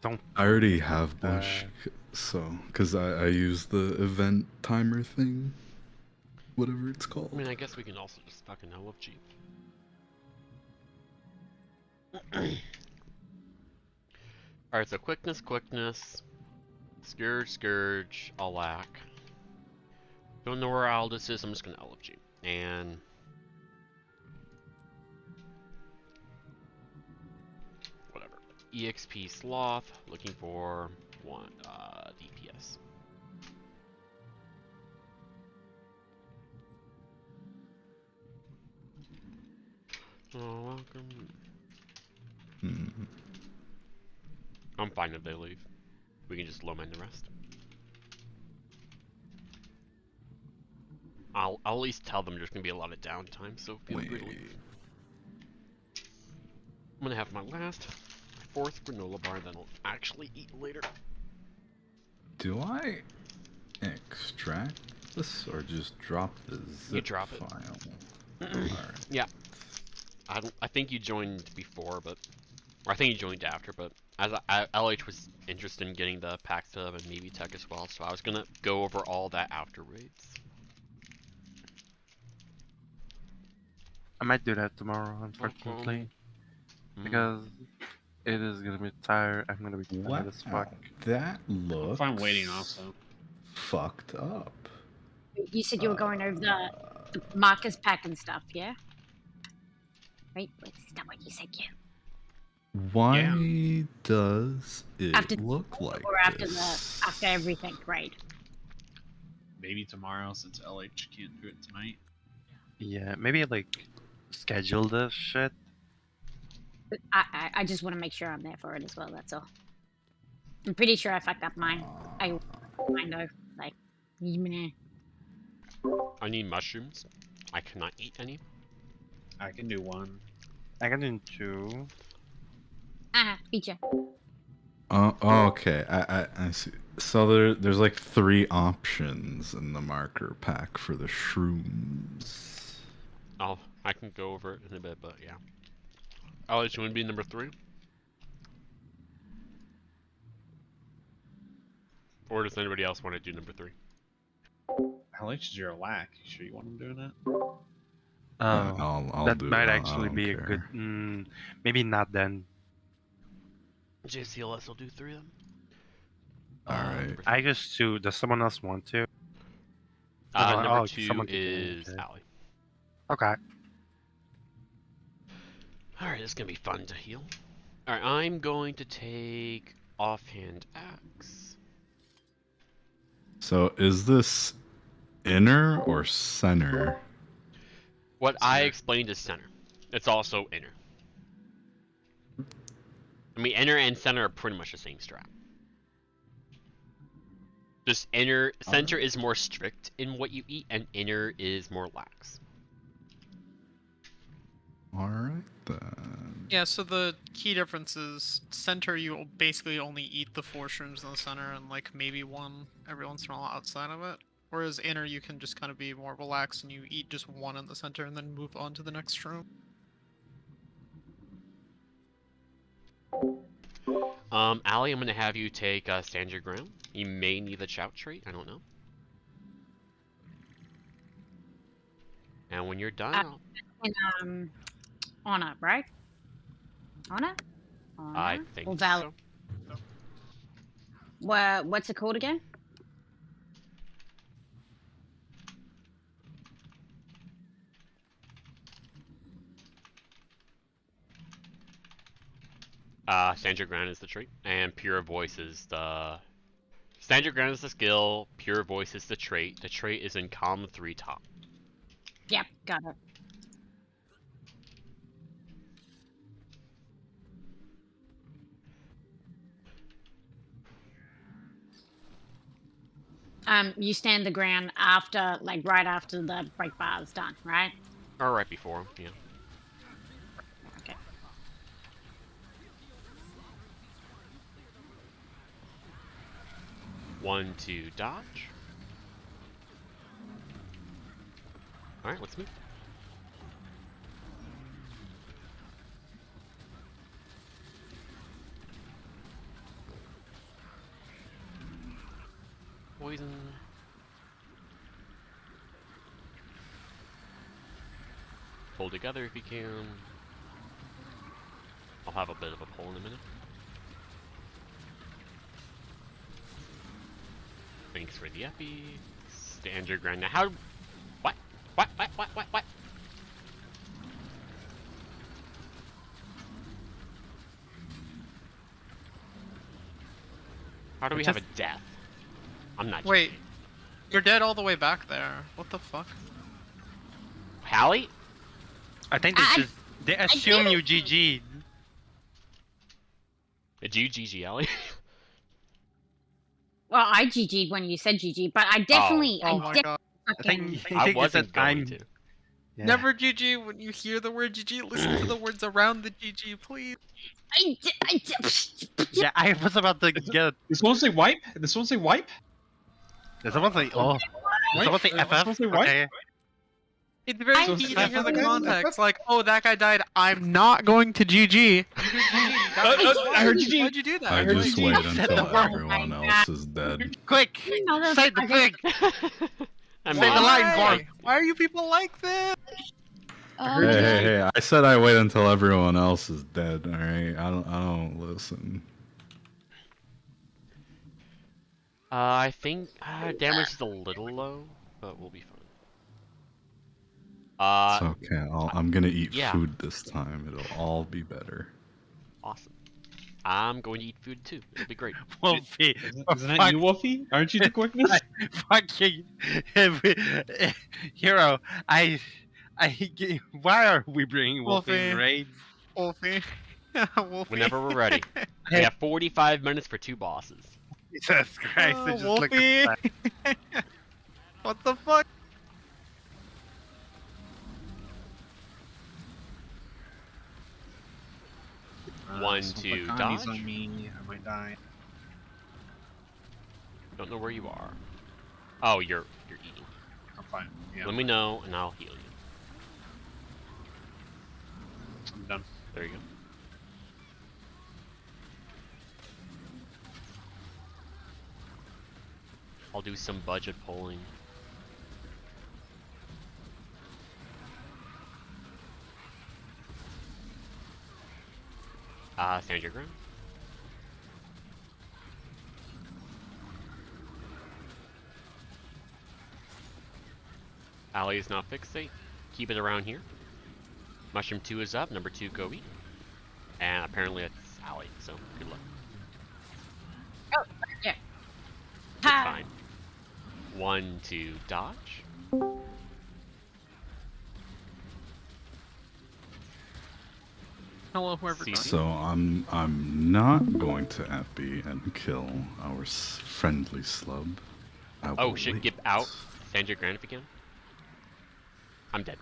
don't. I already have Bush, so because I use the event timer thing, whatever it's called. I mean, I guess we can also just fucking LFG. Alright, so quickness, Scourge, Alack. Don't know where Aldous is, I'm just gonna LFG. And whatever. EXP Sloth, looking for one DPS. Oh, welcome. I'm fine if they leave. We can just low mine the rest. I'll at least tell them there's gonna be a lot of downtime, so feel free to leave. I'm gonna have my fourth granola bar, then I'll actually eat later. Do I extract this or just drop the zip You drop it. file? Alright. Yeah. I think you joined before, but or I think you joined after, but as LH was interested in getting the pack sub and maybe tech as well, so I was gonna go over all that after raids. I might do that tomorrow, unfortunately, because it is gonna be tired. I'm gonna be tired as fuck. That looks I'm fine waiting also. fucked up. You said you were going over the markers pack and stuff, yeah? Right? Wait, is that what you said, yeah? Why does it After look like or after this? after everything, right? Maybe tomorrow since LH can't do it tonight. Yeah, maybe like schedule this shit. But I just want to make sure I'm there for it as well. That's all. I'm pretty sure I fucked up mine. I know, like, meh. I need mushrooms. I cannot eat any. I can do one. I can do 2. Beat ya. Oh, okay. I see. So there's like 3 options in the marker pack for the shrooms. I can go over it in a bit, but yeah. LH, you want to be number 3? Or does anybody else want to do number 3? LH is your lack. You sure you want him doing that? I'll that do might it. I actually don't be a care. good. Maybe not then. JCLS will do 3 of them. Alright. I just 2. Does someone else want to? Number someone 2 can do it, is okay. Allie. Okay. Alright, this is gonna be fun to heal. Alright, I'm going to take Offhand Axe. So is this inner or center? What I explained is center. It's also inner. I mean, inner and center are pretty much the same strat. Just center is more strict in what you eat, and inner is more lax. Alright then. Yeah, so the key difference is center you basically only eat the 4 shrooms in the center and like maybe 1 every once in a while outside of it. Whereas inner you can just kind of be more relaxed and you eat just 1 in the center and then move on to the next shroom. Allie, I'm gonna have you take Stand Your Ground. You may need the Shout trait, I don't know. And when you're done, And Honor, right? Honor? I think Or Val. so. What's it called again? Stand Your Ground is the trait, and Pure Voice is the... Stand Your Ground is the skill, Pure Voice is the trait. The trait is in column 3 top. Yep, got it. you stand the ground after, like, right after the break bar is done, right? Or right before him, yeah. Okay. 1, 2, dodge. Alright, let's move. Poison. Pull together if you can. I'll have a bit of a pull in a minute. Thanks for the epi. Stand your ground. Now how... What? What? How do we have a death? I'm not... Wait. You're dead all the way back there. What the fuck? Hallie? I think they assume you GG'd. Did you GG, Hallie? Well, I GG'd when you said GG, but I definitely, Oh my god. I think I you wasn't said going to. Yeah. Never GG when you hear the word GG. Listen to the words around the GG, please. Yeah, I was about to get. This won't say wipe. This won't say wipe. There's someone say, oh. There's someone say FF. Say what? Okay. It's very I'm key to sorry. hear the context. Like, oh, that guy died. I'm not going to GG. You hear GG. I heard GG. Why'd you do that? I heard just you wait said until the word. everyone else is dead. Quick! No, that's Say the okay. thing! I Say mean, the line, Why? boy. Why are you people like this? Oh, Hey, I said I wait until everyone else is dead. All right, I don't listen. I think damage is a little low, but we'll be fine. It's okay. I'm gonna eat yeah. food this time. It'll all be better. Awesome. I'm going to eat food too. It'll be great. Wolfie. Isn't that you, Wolfie? Aren't you the quickness? Fucking hero. Why are we bringing Wolfie in Wolfie. raid? Wolfie. Wolfie. Whenever we're ready. We have 45 minutes for 2 bosses. Jesus Christ! Oh, I just looked Wolfie. at What the fuck? One, Some two, Bacardi's dodge. on me. I might die. Don't know where you are. Oh, you're eating. I'm fine. Yeah, Let me know and I'll heal you. I'm done. There you go. I'll do some budget pulling. Stand your ground. Alley is not fixate. Keep it around here. Mushroom 2 is up. Number 2, go eat. And apparently it's Alley, so good luck. Oh, yeah. It's fine. 1, 2, dodge. Hello, whoever. See- So I'm not going to epi and kill our friendly slub. I Oh will shit, wait. get out. Stand your ground if you can. I'm dead.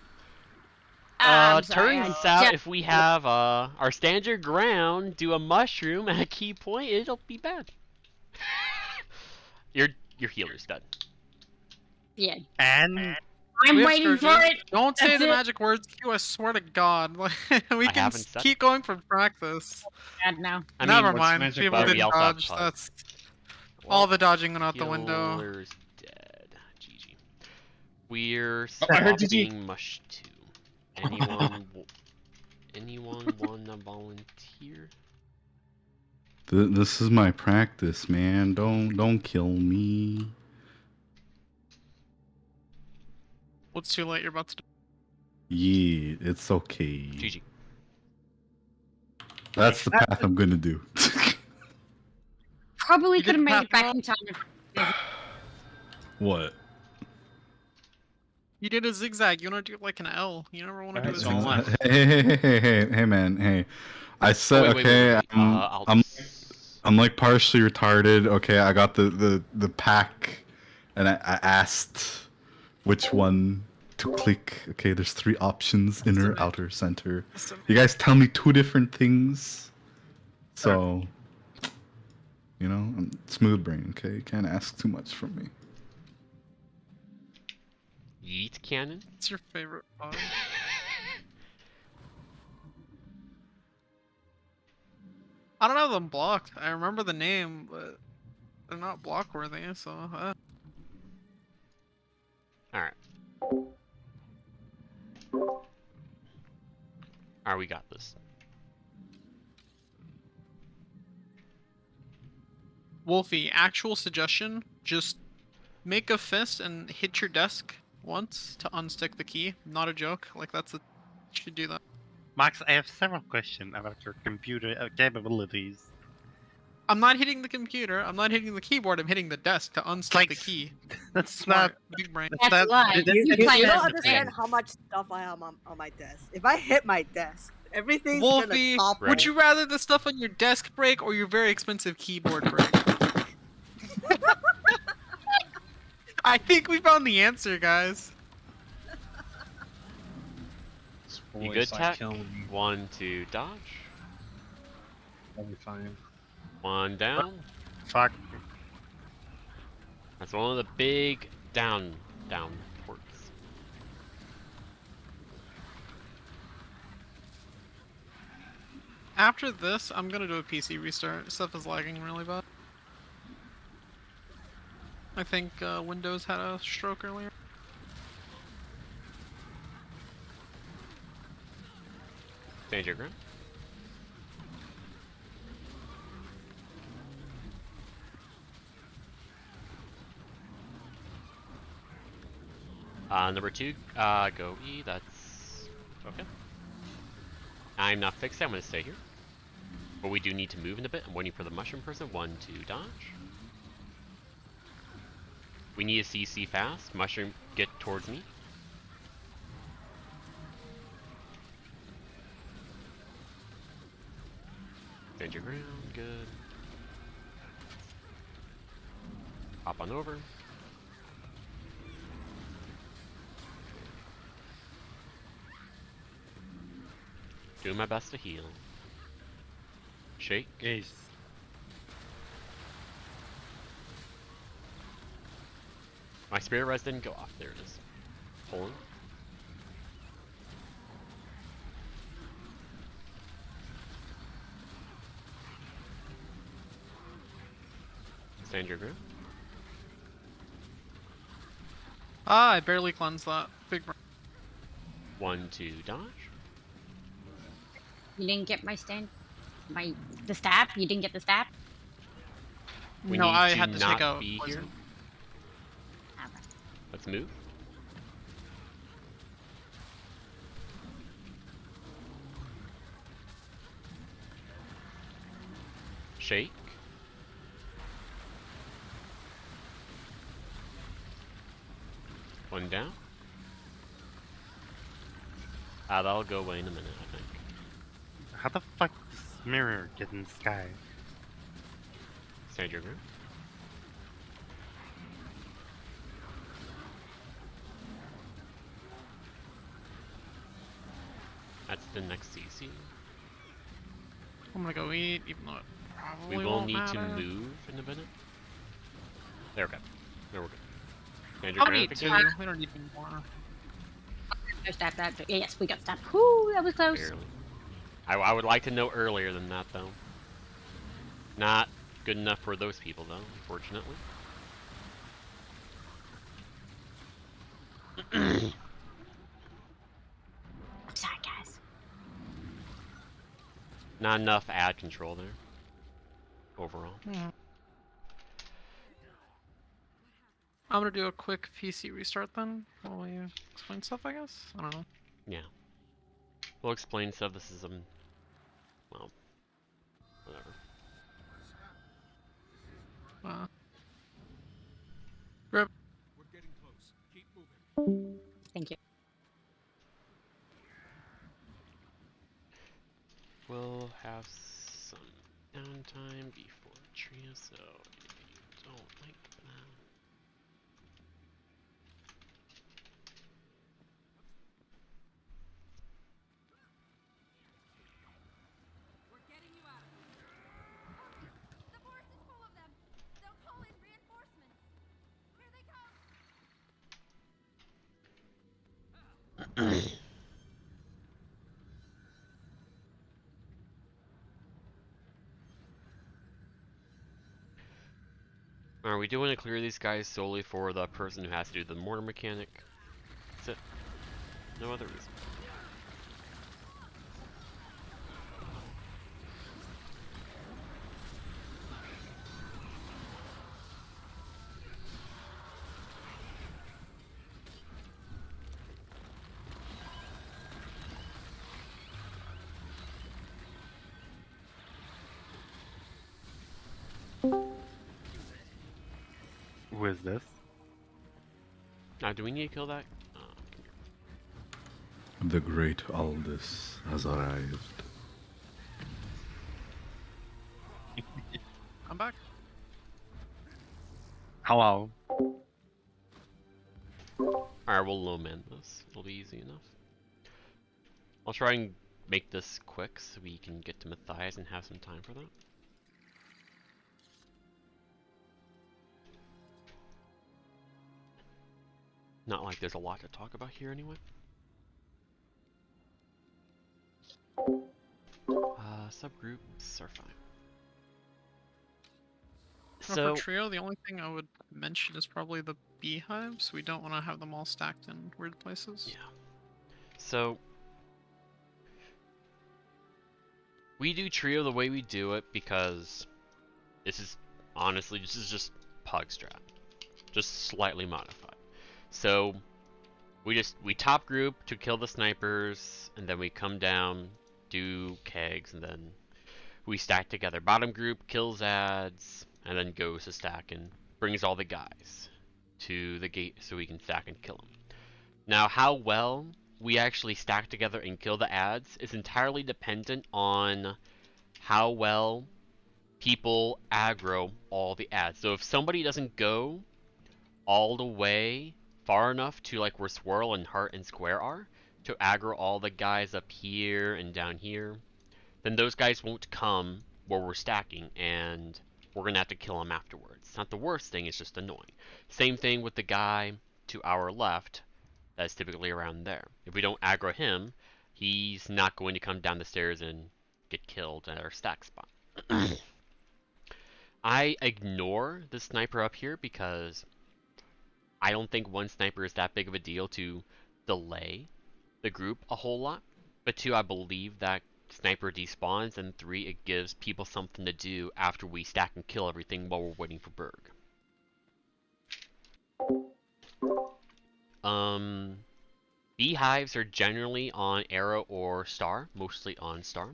I'm sorry, Turns I out just- if we have our stand your ground, do a mushroom at a key point, it'll be bad. your healer's dead. Yeah, And I'm We have waiting for scourges. it. Don't say That's the it. magic words, Q, I swear to God. Like, we I can haven't said keep going from practice. God, no. I Never mean, mind. magic People button? didn't We also have dodge. pug. That's all the dodging went out the window. Healer's dead. GG. We're Oh, I heard GG. swapping mush 2. Anyone wanna volunteer? This is my practice, man. Don't kill me. What's too late? You're about to. Yeah, it's okay. GG. That's the path I'm gonna do. Probably You could have didn't made have it back in time. What? You did a zigzag. You want to do like an L. You never want to do a Alright, zigzag. so- Hey, man, hey. I said Wait, okay. I'll I'm like partially retarded. Okay, I got the pack and I asked which one to click. Okay, there's 3 options: inner, Estimate. outer, center. Estimate. You guys tell me 2 different things. So, you know, I'm smooth brain. Okay, you can't ask too much from me. Yeet cannon. What's your favorite bug? I don't have them blocked. I remember the name, but they're not block worthy, so Alright. Alright, we got this. Wolfie, actual suggestion, just make a fist and hit your desk once to unstick the key. Not a joke. Like, that's a... You should do that. Max, I have several questions about your computer capabilities. I'm not hitting the computer. I'm not hitting the keyboard. I'm hitting the desk to unstick like the key. That's Smart. not. Big brain. That's That's not. why. that- You that- play You that don't as a understand thing. how much stuff I have on my desk. If I hit my desk, everything's Wolfie, gonna topple. would you rather the stuff on your desk break or your very expensive keyboard break? I think we found the answer, guys. This You boy good, is like Tech? killing me. 1, 2, dodge. I'll be fine. 1 down. Fuck. That's one of the big down ports. After this, I'm gonna do a PC restart. Stuff is lagging really bad. I think Windows had a stroke earlier. Stand your ground. Number 2, go E, that's okay. I'm not fixed, I'm gonna stay here. But we do need to move in a bit. I'm waiting for the mushroom person. 1, 2, dodge. We need a CC fast. Mushroom, get towards me. Stand your ground, good. Hop on over. Doing my best to heal. Shake. Yes. My spirit res didn't go off. There it is. Pulling. Stand your ground. Ah, I barely cleansed that. Big brain. 1, 2, dodge. You didn't get my the stab. You didn't get the stab. We No, need I to had to not take out be poison. here. Let's move. Shake. One down. That'll go away in a minute, I think. How the fuck does this mirror get in the sky? Stand your ground. That's the next CC. I'm gonna go eat, even though it We probably will won't need matter. to move in a minute. There we go. There we're good. Stand your I'll ground eat too. again. We don't need any more. No stab. Yes, we got stabbed. Whoo, that was close. Barely. I would like to know earlier than that, though. Not good enough for those people, though, unfortunately. I'm sorry, guys. Not enough ad control there. Overall. I'm gonna do a quick PC restart then, while you explain stuff, I guess? I don't know. Yeah. We'll explain stuff. This is well, whatever. Rip. Thank you. We'll have some downtime before trio, so if you don't like that. Are we doing to clear these guys solely for the person who has to do the mortar mechanic? That's it. No other reason. Who is this? Now, do we need to kill that? The great Aldous has arrived. I'm back. Hello. Alright, we'll low man this. It'll be easy enough. I'll try and make this quick so we can get to Matthias and have some time for that. Not like there's a lot to talk about here anyway. Subgroups are fine. Well, So, for trio, the only thing I would mention is probably the beehives. We don't want to have them all stacked in weird places. yeah. So, we do trio the way we do it because this is just pug strat, just slightly modified. So we top group to kill the snipers, and then we come down, do kegs, and then we stack together. Bottom group kills ads, and then goes to stack and brings all the guys to the gate so we can stack and kill them. Now, how well we actually stack together and kill the ads is entirely dependent on how well people aggro all the ads. So if somebody doesn't go all the way far enough to like where Swirl and Heart and Square are to aggro all the guys up here and down here, then those guys won't come where we're stacking, and we're gonna have to kill them afterwards. It's not the worst thing, it's just annoying. Same thing with the guy to our left that's typically around there. If we don't aggro him, he's not going to come down the stairs and get killed at our stack spot. I ignore the sniper up here because I don't think one sniper is that big of a deal to delay the group a whole lot. But two, I believe that sniper despawns, and three, it gives people something to do after we stack and kill everything while we're waiting for Berg. Beehives are generally on arrow or star, mostly on star.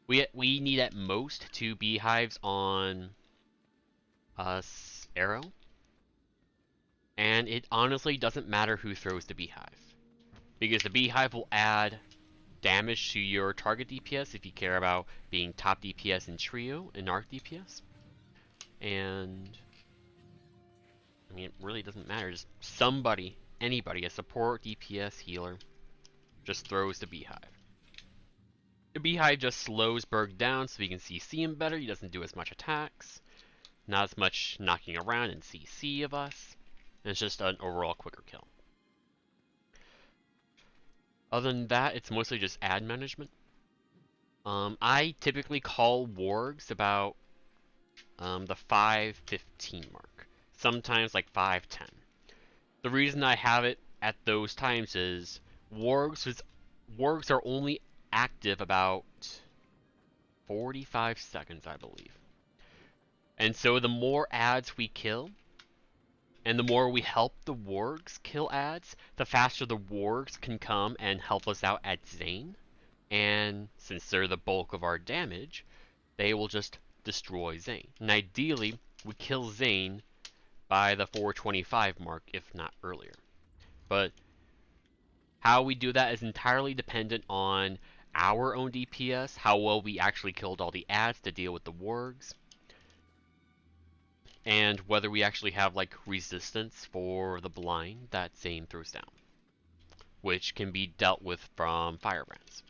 We need at most 2 beehives on arrow, and it honestly doesn't matter who throws the beehive, because the beehive will add damage to your target DPS if you care about being top DPS in trio and arc DPS. And I mean, it really doesn't matter. Just somebody, anybody, a support, DPS, healer, just throws the beehive. The beehive just slows Berg down so we can CC him better. He doesn't do as much attacks, not as much knocking around and CC of us. And it's just an overall quicker kill. Other than that, it's mostly just ad management. I typically call wargs about the 5:15 mark. Sometimes like 5:10. The reason I have it at those times is wargs are only active about 45 seconds, I believe. And so the more ads we kill, and the more we help the wargs kill ads, the faster the wargs can come and help us out at Zane. And since they're the bulk of our damage, they will just destroy Zane. And ideally, we kill Zane by the 425 mark, if not earlier. But how we do that is entirely dependent on our own DPS, how well we actually killed all the ads to deal with the wargs, and whether we actually have like resistance for the blind that Zane throws down, which can be dealt with from firebrands.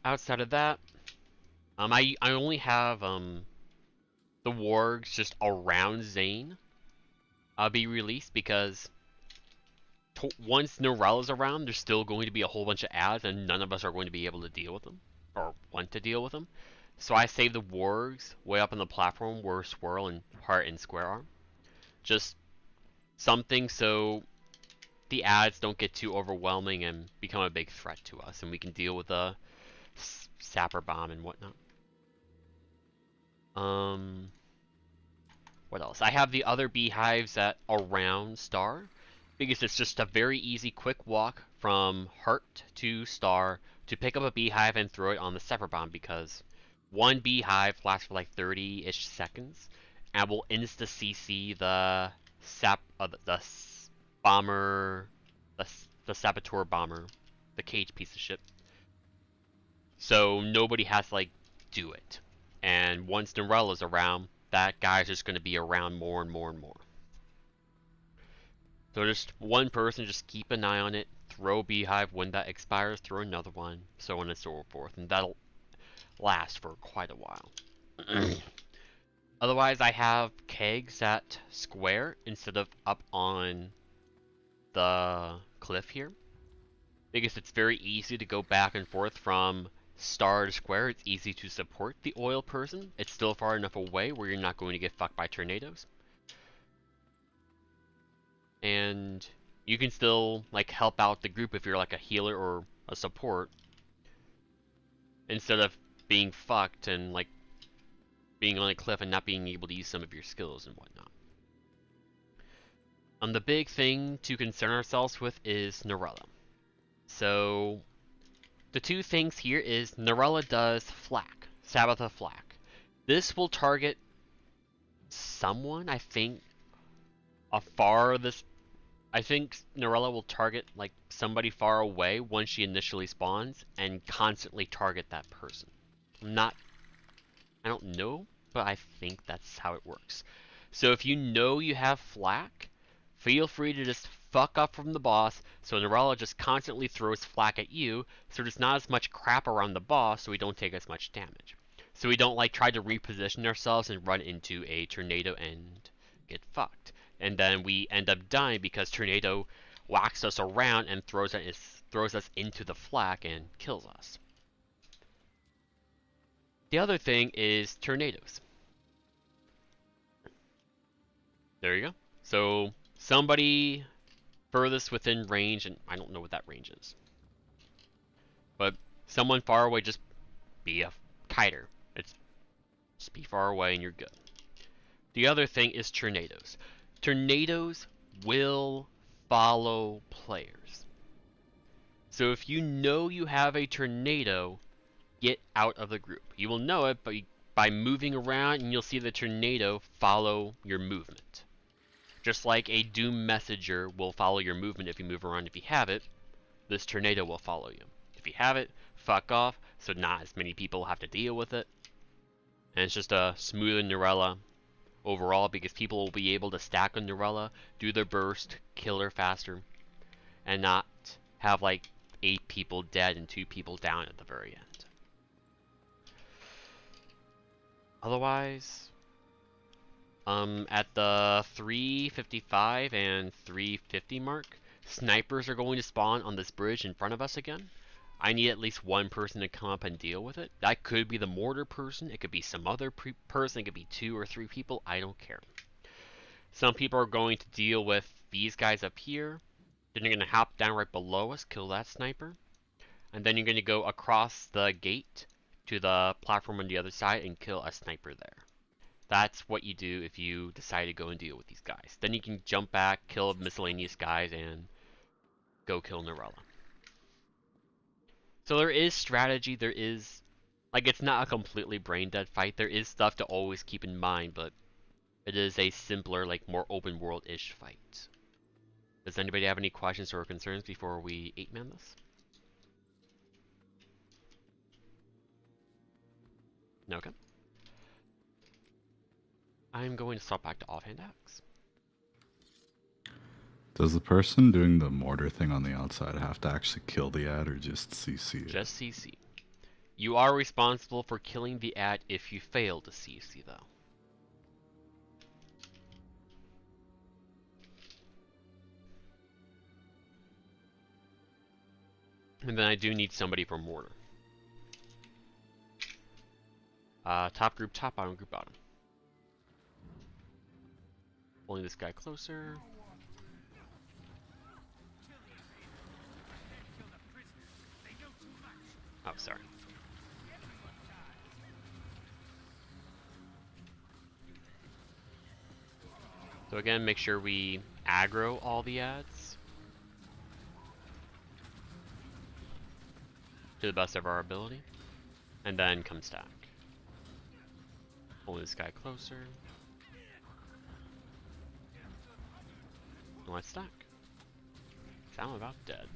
Outside of that, I only have the wargs just around Zane be released because once Norella's around, there's still going to be a whole bunch of ads, and none of us are going to be able to deal with them or want to deal with them. So I save the wargs way up on the platform where Swirl and Heart and Square are. Just something so the ads don't get too overwhelming and become a big threat to us, and we can deal with the Sapper Bomb and whatnot. What else? I have the other beehives at around Star, because it's just a very easy, quick walk from Heart to Star to pick up a beehive and throw it on the Sapper Bomb, because one beehive lasts for like 30-ish seconds, and will insta CC the bomber, the saboteur bomber, the cage piece of shit. So nobody has to like do it. And once Norella's around, that guy's just going to be around more and more and more. So just one person, just keep an eye on it, throw a beehive, when that expires, throw another one, so on and so forth, and that'll last for quite a while. Otherwise, I have kegs at Square instead of up on the cliff here, because it's very easy to go back and forth from Star to Square. It's easy to support the oil person. It's still far enough away where you're not going to get fucked by tornadoes. And you can still like help out the group if you're like a healer or a support, instead of being fucked and like being on a cliff and not being able to use some of your skills and whatnot. The big thing to concern ourselves with is Norella. So the two things here is Norella does flak, Sabbath flak. This will target someone, I think, I think Norella will target like somebody far away once she initially spawns and constantly target that person. I don't know, but I think that's how it works. So if you know you have flak, feel free to just fuck up from the boss, so Norella just constantly throws flak at you, so there's not as much crap around the boss, so we don't take as much damage. So we don't like try to reposition ourselves and run into a tornado and get fucked. And then we end up dying because tornado whacks us around and throws us into the flak and kills us. The other thing is tornadoes. There you go. So somebody furthest within range, and I don't know what that range is, but someone far away, just be a kiter. Just be far away and you're good. The other thing is tornadoes. Tornadoes will follow players. So if you know you have a tornado, get out of the group. You will know it by moving around, and you'll see the tornado follow your movement. Just like a Doom messenger will follow your movement if you move around. If you have it, this tornado will follow you. If you have it, fuck off, so not as many people have to deal with it. And it's just a smoother Norella overall, because people will be able to stack on Norella, do their burst, kill her faster, and not have like 8 people dead and 2 people down at the very end. Otherwise, at the 355 and 350 mark, snipers are going to spawn on this bridge in front of us again. I need at least one person to come up and deal with it. That could be the mortar person, it could be some other person, it could be 2 or 3 people, I don't care. Some people are going to deal with these guys up here, then you're going to hop down right below us, kill that sniper, and then you're going to go across the gate to the platform on the other side and kill a sniper there. That's what you do if you decide to go and deal with these guys. Then you can jump back, kill miscellaneous guys, and go kill Norella. So there is strategy, there is, like, it's not a completely brain dead fight. There is stuff to always keep in mind, but it is a simpler, like, more open world-ish fight. Does anybody have any questions or concerns before we 8-man this? No, okay. I'm going to swap back to offhand axe. Does the person doing the mortar thing on the outside have to actually kill the ad or just CC it? Just CC. You are responsible for killing the ad if you fail to CC, though. And then I do need somebody for mortar. Top group top, bottom group bottom. Pulling this guy closer. Oh, sorry. So again, make sure we aggro all the ads to the best of our ability, and then come stack. Pull this guy closer. And let's stack. 'Cause I'm about dead.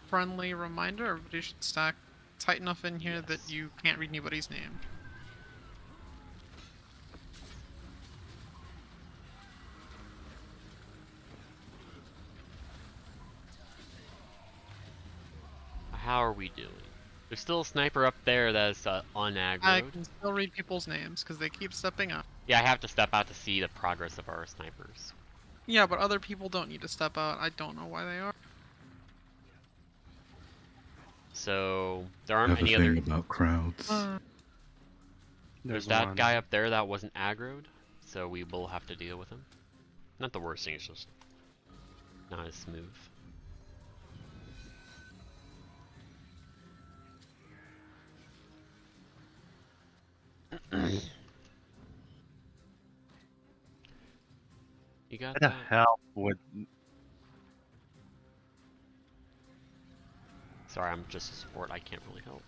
Friendly reminder, everybody should stack tight enough in here that Yes. you can't read anybody's name. How are we doing? There's still a sniper up there that's I unaggroed. can still read people's names because they keep stepping up. Yeah, I have to step out to see the progress of our snipers. Yeah, but other people don't need to step out. I don't know why they are. So there I aren't have a any thing other. about crowds. There's that guy up there that wasn't aggroed, so we will have to deal with him. Not the worst thing, it's just not as smooth. You got What the that? hell would... Sorry, I'm just a support. I can't really help.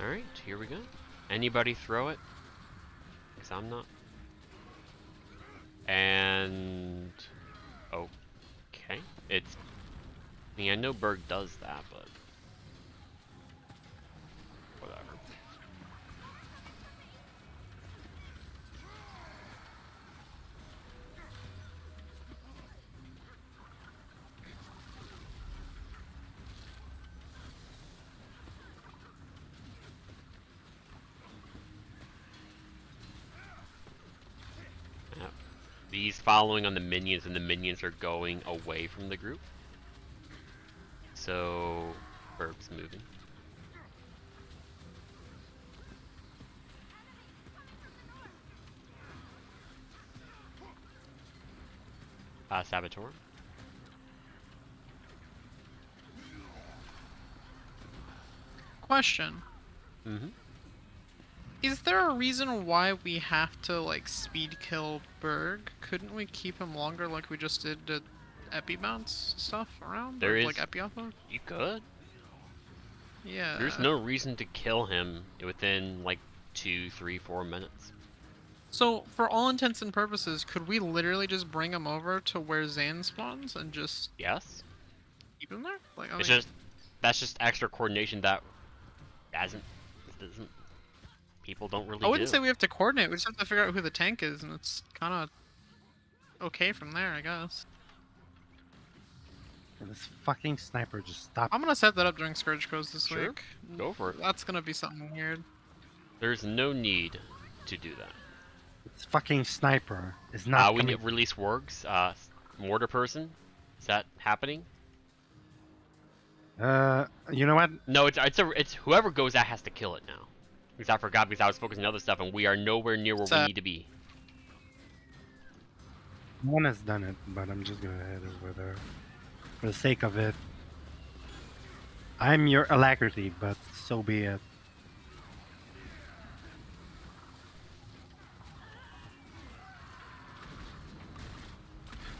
Alright, here we go. Anybody throw it? Because I'm not. And... okay. It's... I mean, I know Berg does that, but... whatever. Yep. He's following on the minions, and the minions are going away from the group. So, Berg's moving. Saboteur. Question. Mm-hmm. Is there a reason why we have to, like, speed kill Berg? Couldn't we keep him longer like we just did the Epi bounce stuff around? There is- like, Epi off of? You could. Yeah. There's no reason to kill him within, like, 2, 3, 4 minutes. So, for all intents and purposes, could we literally just bring him over to where Zan spawns and just Yes? keep him there? Like, I It's mean, just... that's just extra coordination that doesn't... people don't really I wouldn't do. say we have to coordinate. We just have to figure out who the tank is, and it's kind of okay from there, I guess. This fucking sniper just stopped. I'm gonna set that up during Scourge Codes this Sure. week. Go for it. That's gonna be something weird. There's no need to do that. This fucking sniper is not We coming. need to release wargs. Mortar person. Is that happening? You know what? No, it's whoever goes out has to kill it now. Because I forgot because I was focusing on other stuff and we are nowhere near where we need to be. One has done it, but I'm just gonna head over there. For the sake of it. I'm your alacrity, but so be it.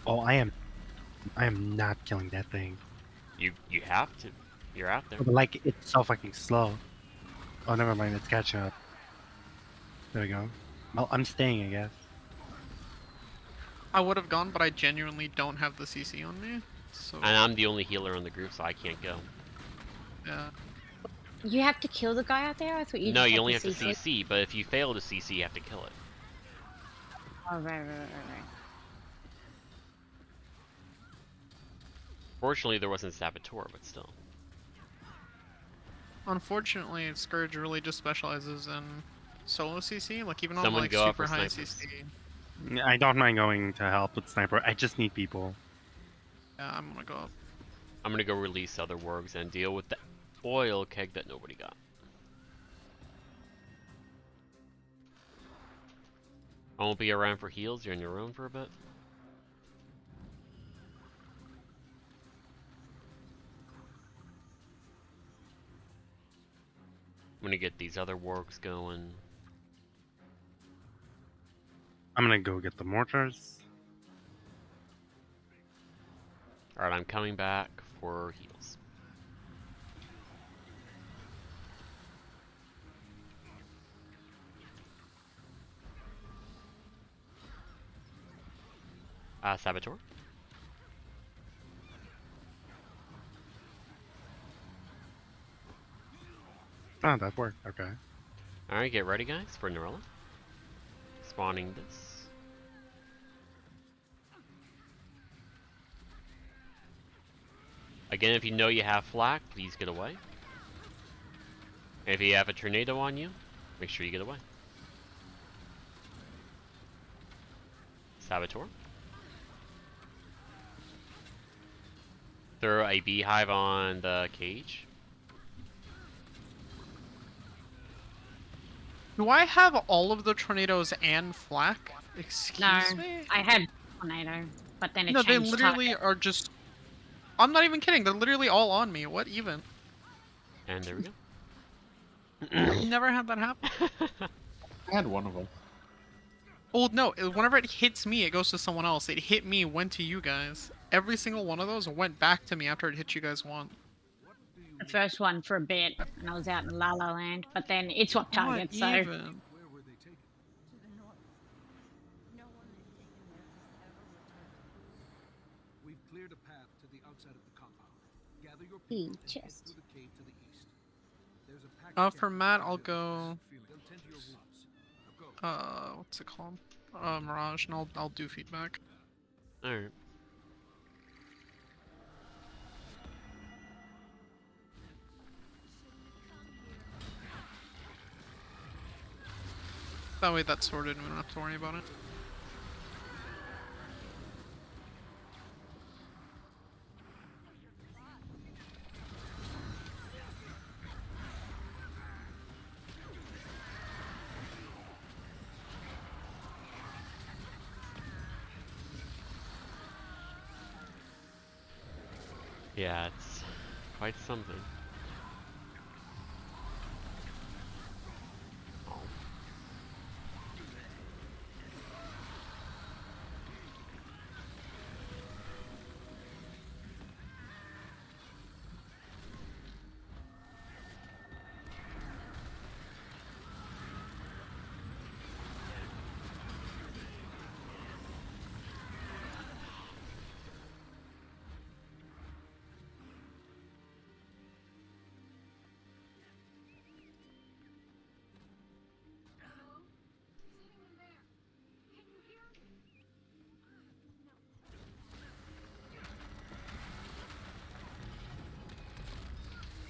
Oh, I am not killing that thing. You have to. You're out there. But like, it's so fucking slow. Oh, never mind, it's catching up. There we go. Well, I'm staying, I guess. I would have gone, but I genuinely don't have the CC on me. So And I'm the only healer on the group, so I can't go. yeah. You have to kill the guy out there? I thought you No, just you had only have to CC. CC, but if you fail to CC, you have to kill it. Oh, right. Fortunately, there wasn't Saboteur, but still. Unfortunately, Scourge really just specializes in solo CC. Like even on Someone like go out super for high snipers. CC. I don't mind going to help with sniper. I just need people. Yeah, I'm gonna go up. I'm gonna go release other wargs and deal with the oil keg that nobody got. I won't be around for heals. You're on your own for a bit. I'm gonna get these other wargs going. I'm gonna go get the mortars. Alright, I'm coming back for heals. Saboteur? Oh, that worked. Okay. Alright, get ready guys for Norella. Spawning this. Again, if you know you have flak, please get away. If you have a tornado on you, make sure you get away. Saboteur. Throw a beehive on the cage. Do I have all of the tornadoes and flak? Excuse No, me? I had tornado, but then it No, they changed. literally are just. I'm not even kidding. They're literally all on me. What even? And there we go. I've never had that happen. I had one of them. Oh no! Whenever it hits me, it goes to someone else. It hit me, went to you guys. Every single one of those went back to me after it hit you guys once. The first one for a bit, and I was out in La La Land, but then it swapped targets, so Even. Where were they taken? To the north. No one has taken there has ever returned. We've cleared a path to the outside of the compound. Gather your people and head chest. through the cave to the east. There's a pack For Matt, I'll go. They'll tend to your wounds. Now go. What's it called? Mirage, and I'll do feedback. Alright. That way that's sorted and we don't have to worry about it. Yeah, it's quite something. Oh.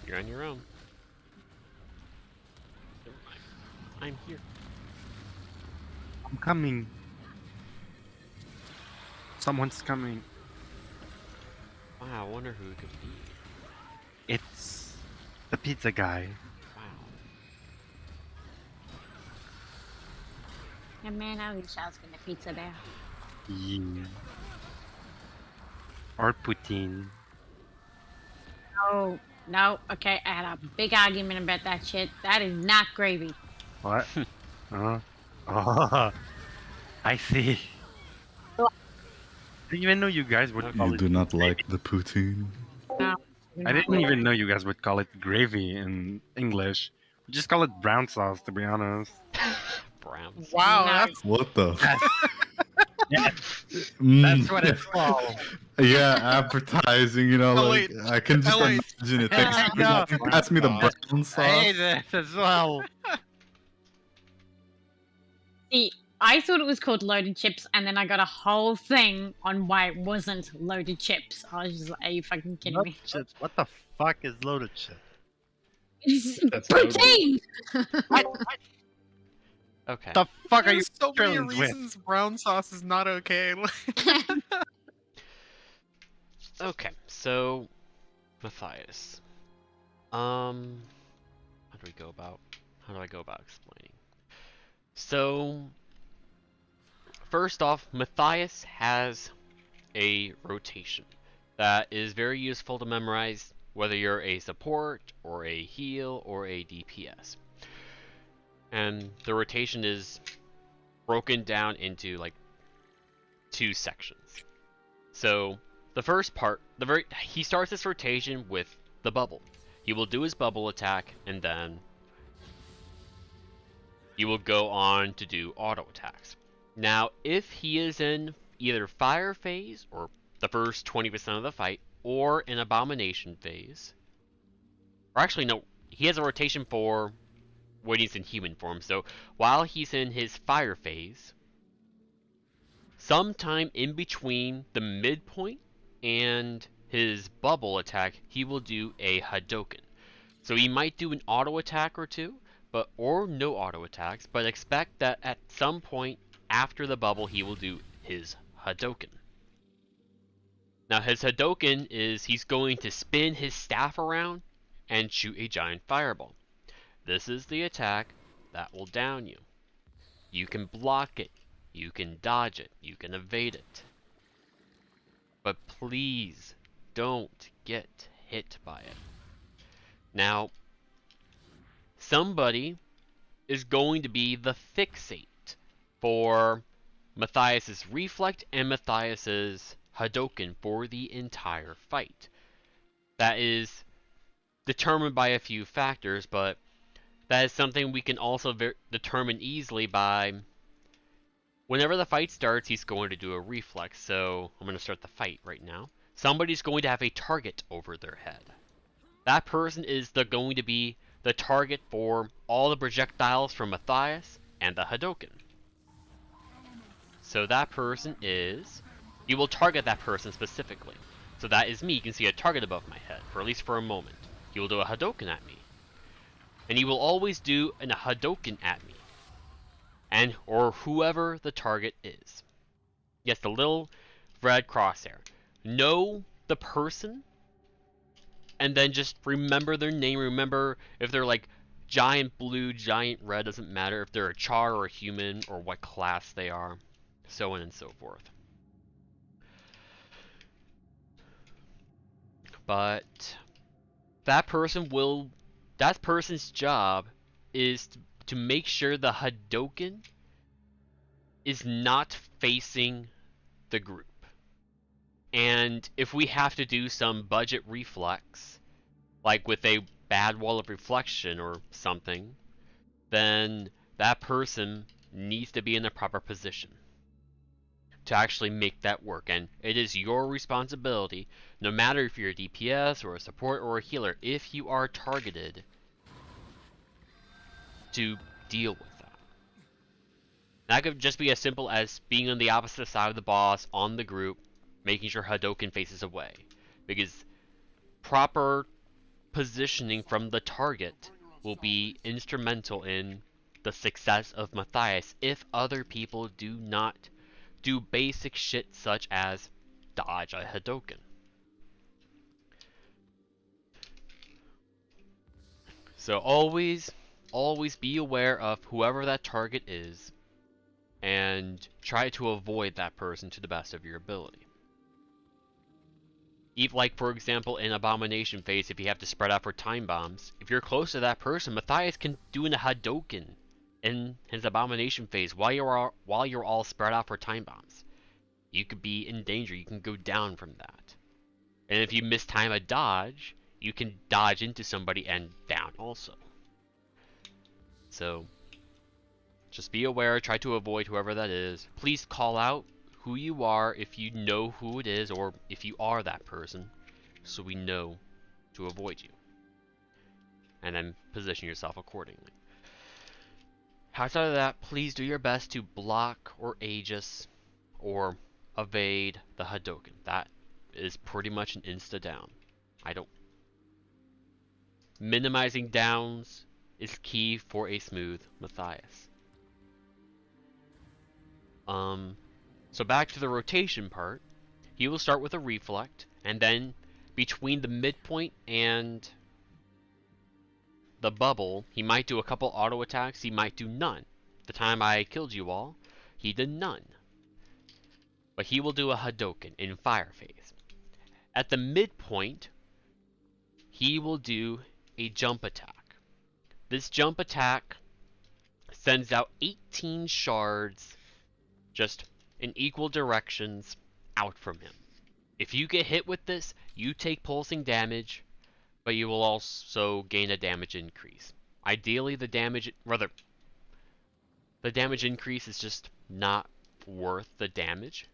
You're on your own. Never mind. I'm here. I'm coming. Someone's coming. Wow, I wonder who it could be. It's the pizza guy. Wow. yeah, man, I wish I was getting a pizza there. Yeah. Or Putin. Oh, no, okay, I had a big argument about that shit. That is not gravy. What? Oh, I see. Oh. Didn't even know you guys would call You it. do not like the poutine? No, I didn't even know you guys would call it gravy in English. We just call it brown sauce, to be honest. Browns. Wow, No. that's What the? Yeah, Mm, that's what it's called. Yeah, advertising. You know, like Elite. I can just Elite. imagine it. Yeah, I know. Pass me the brown I sauce. hate it as well. See, I thought it was called loaded chips, and then I got a whole thing on why it wasn't loaded chips. I was just like, are you fucking kidding Loaded me? chips. What the fuck is loaded chip? It's That's protein! Okay. The fuck are you There's so many Australians with? reasons brown sauce is not okay. Okay, so Matthias. How do I go about explaining? So first off, Matthias has a rotation that is very useful to memorize, whether you're a support or a heal or a DPS. And the rotation is broken down into like 2 sections. So the first part, he starts this rotation with the bubble. He will do his bubble attack, and then he will go on to do auto attacks. Now, if he is in either fire phase, or the first 20% of the fight, or in abomination phase, or actually no, he has a rotation for when he's in human form. So while he's in his fire phase, sometime in between the midpoint and his bubble attack, he will do a Hadoken. So he might do an auto attack or two, or no auto attacks, but expect that at some point after the bubble he will do his Hadoken. Now his Hadoken is he's going to spin his staff around and shoot a giant fireball. This is the attack that will down you. You can block it, you can dodge it, you can evade it. But please don't get hit by it. Now, somebody is going to be the fixate for Matthias's Reflect and Matthias's Hadoken for the entire fight. That is determined by a few factors, but that is something we can also determine easily by whenever the fight starts, he's going to do a reflex. So I'm going to start the fight right now. Somebody's going to have a target over their head. That person is going to be the target for all the projectiles from Matthias and the Hadoken. So that person is... You will target that person specifically. So that is me. You can see a target above my head, for at least for a moment. He will do a Hadoken at me. And he will always do a Hadoken at me. Or whoever the target is. Yes, the little red crosshair. Know the person, and then just remember their name. Remember if they're like giant blue, giant red, doesn't matter if they're a char or a human or what class they are, so on and so forth. But that person's job is to make sure the Hadoken is not facing the group. And if we have to do some budget reflex, like with a bad wall of reflection or something, then that person needs to be in the proper position to actually make that work. And it is your responsibility, no matter if you're a DPS or a support or a healer, if you are targeted, to deal with that. That could just be as simple as being on the opposite side of the boss on the group, making sure Hadoken faces away. Because proper positioning from the target will be instrumental in the success of Matthias if other people do not do basic shit such as dodge a Hadoken. So always be aware of whoever that target is and try to avoid that person to the best of your ability. Like, for example, in Abomination phase, if you have to spread out for time bombs, if you're close to that person, Matthias can do a Hadoken in his Abomination phase while you're all spread out for time bombs. You could be in danger, you can go down from that. And if you mistime a dodge, you can dodge into somebody and down also. So, just be aware, try to avoid whoever that is. Please call out who you are if you know who it is, or if you are that person, so we know to avoid you. And then position yourself accordingly. Outside of that, please do your best to block or Aegis or evade the Hadouken. That is pretty much an insta down. Minimizing downs is key for a smooth Matthias. So back to the rotation part. He will start with a reflect, and then between the midpoint and the bubble, he might do a couple auto attacks, he might do none. The time I killed you all, he did none. But he will do a Hadouken in fire phase. At the midpoint, he will do a jump attack. This jump attack sends out 18 shards just in equal directions out from him. If you get hit with this, you take pulsing damage, but you will also gain a damage increase. Ideally, the damage increase is just not worth the damage.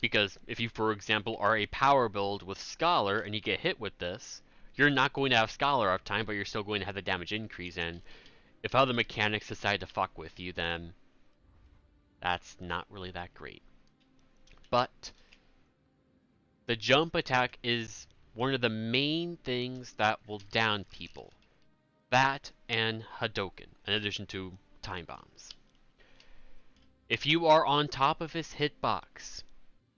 Because if you, for example, are a power build with Scholar and you get hit with this, you're not going to have Scholar up time, but you're still going to have the damage increase. And if other mechanics decide to fuck with you, then that's not really that great. But the jump attack is one of the main things that will down people. That and Hadouken, in addition to time bombs. If you are on top of his hitbox,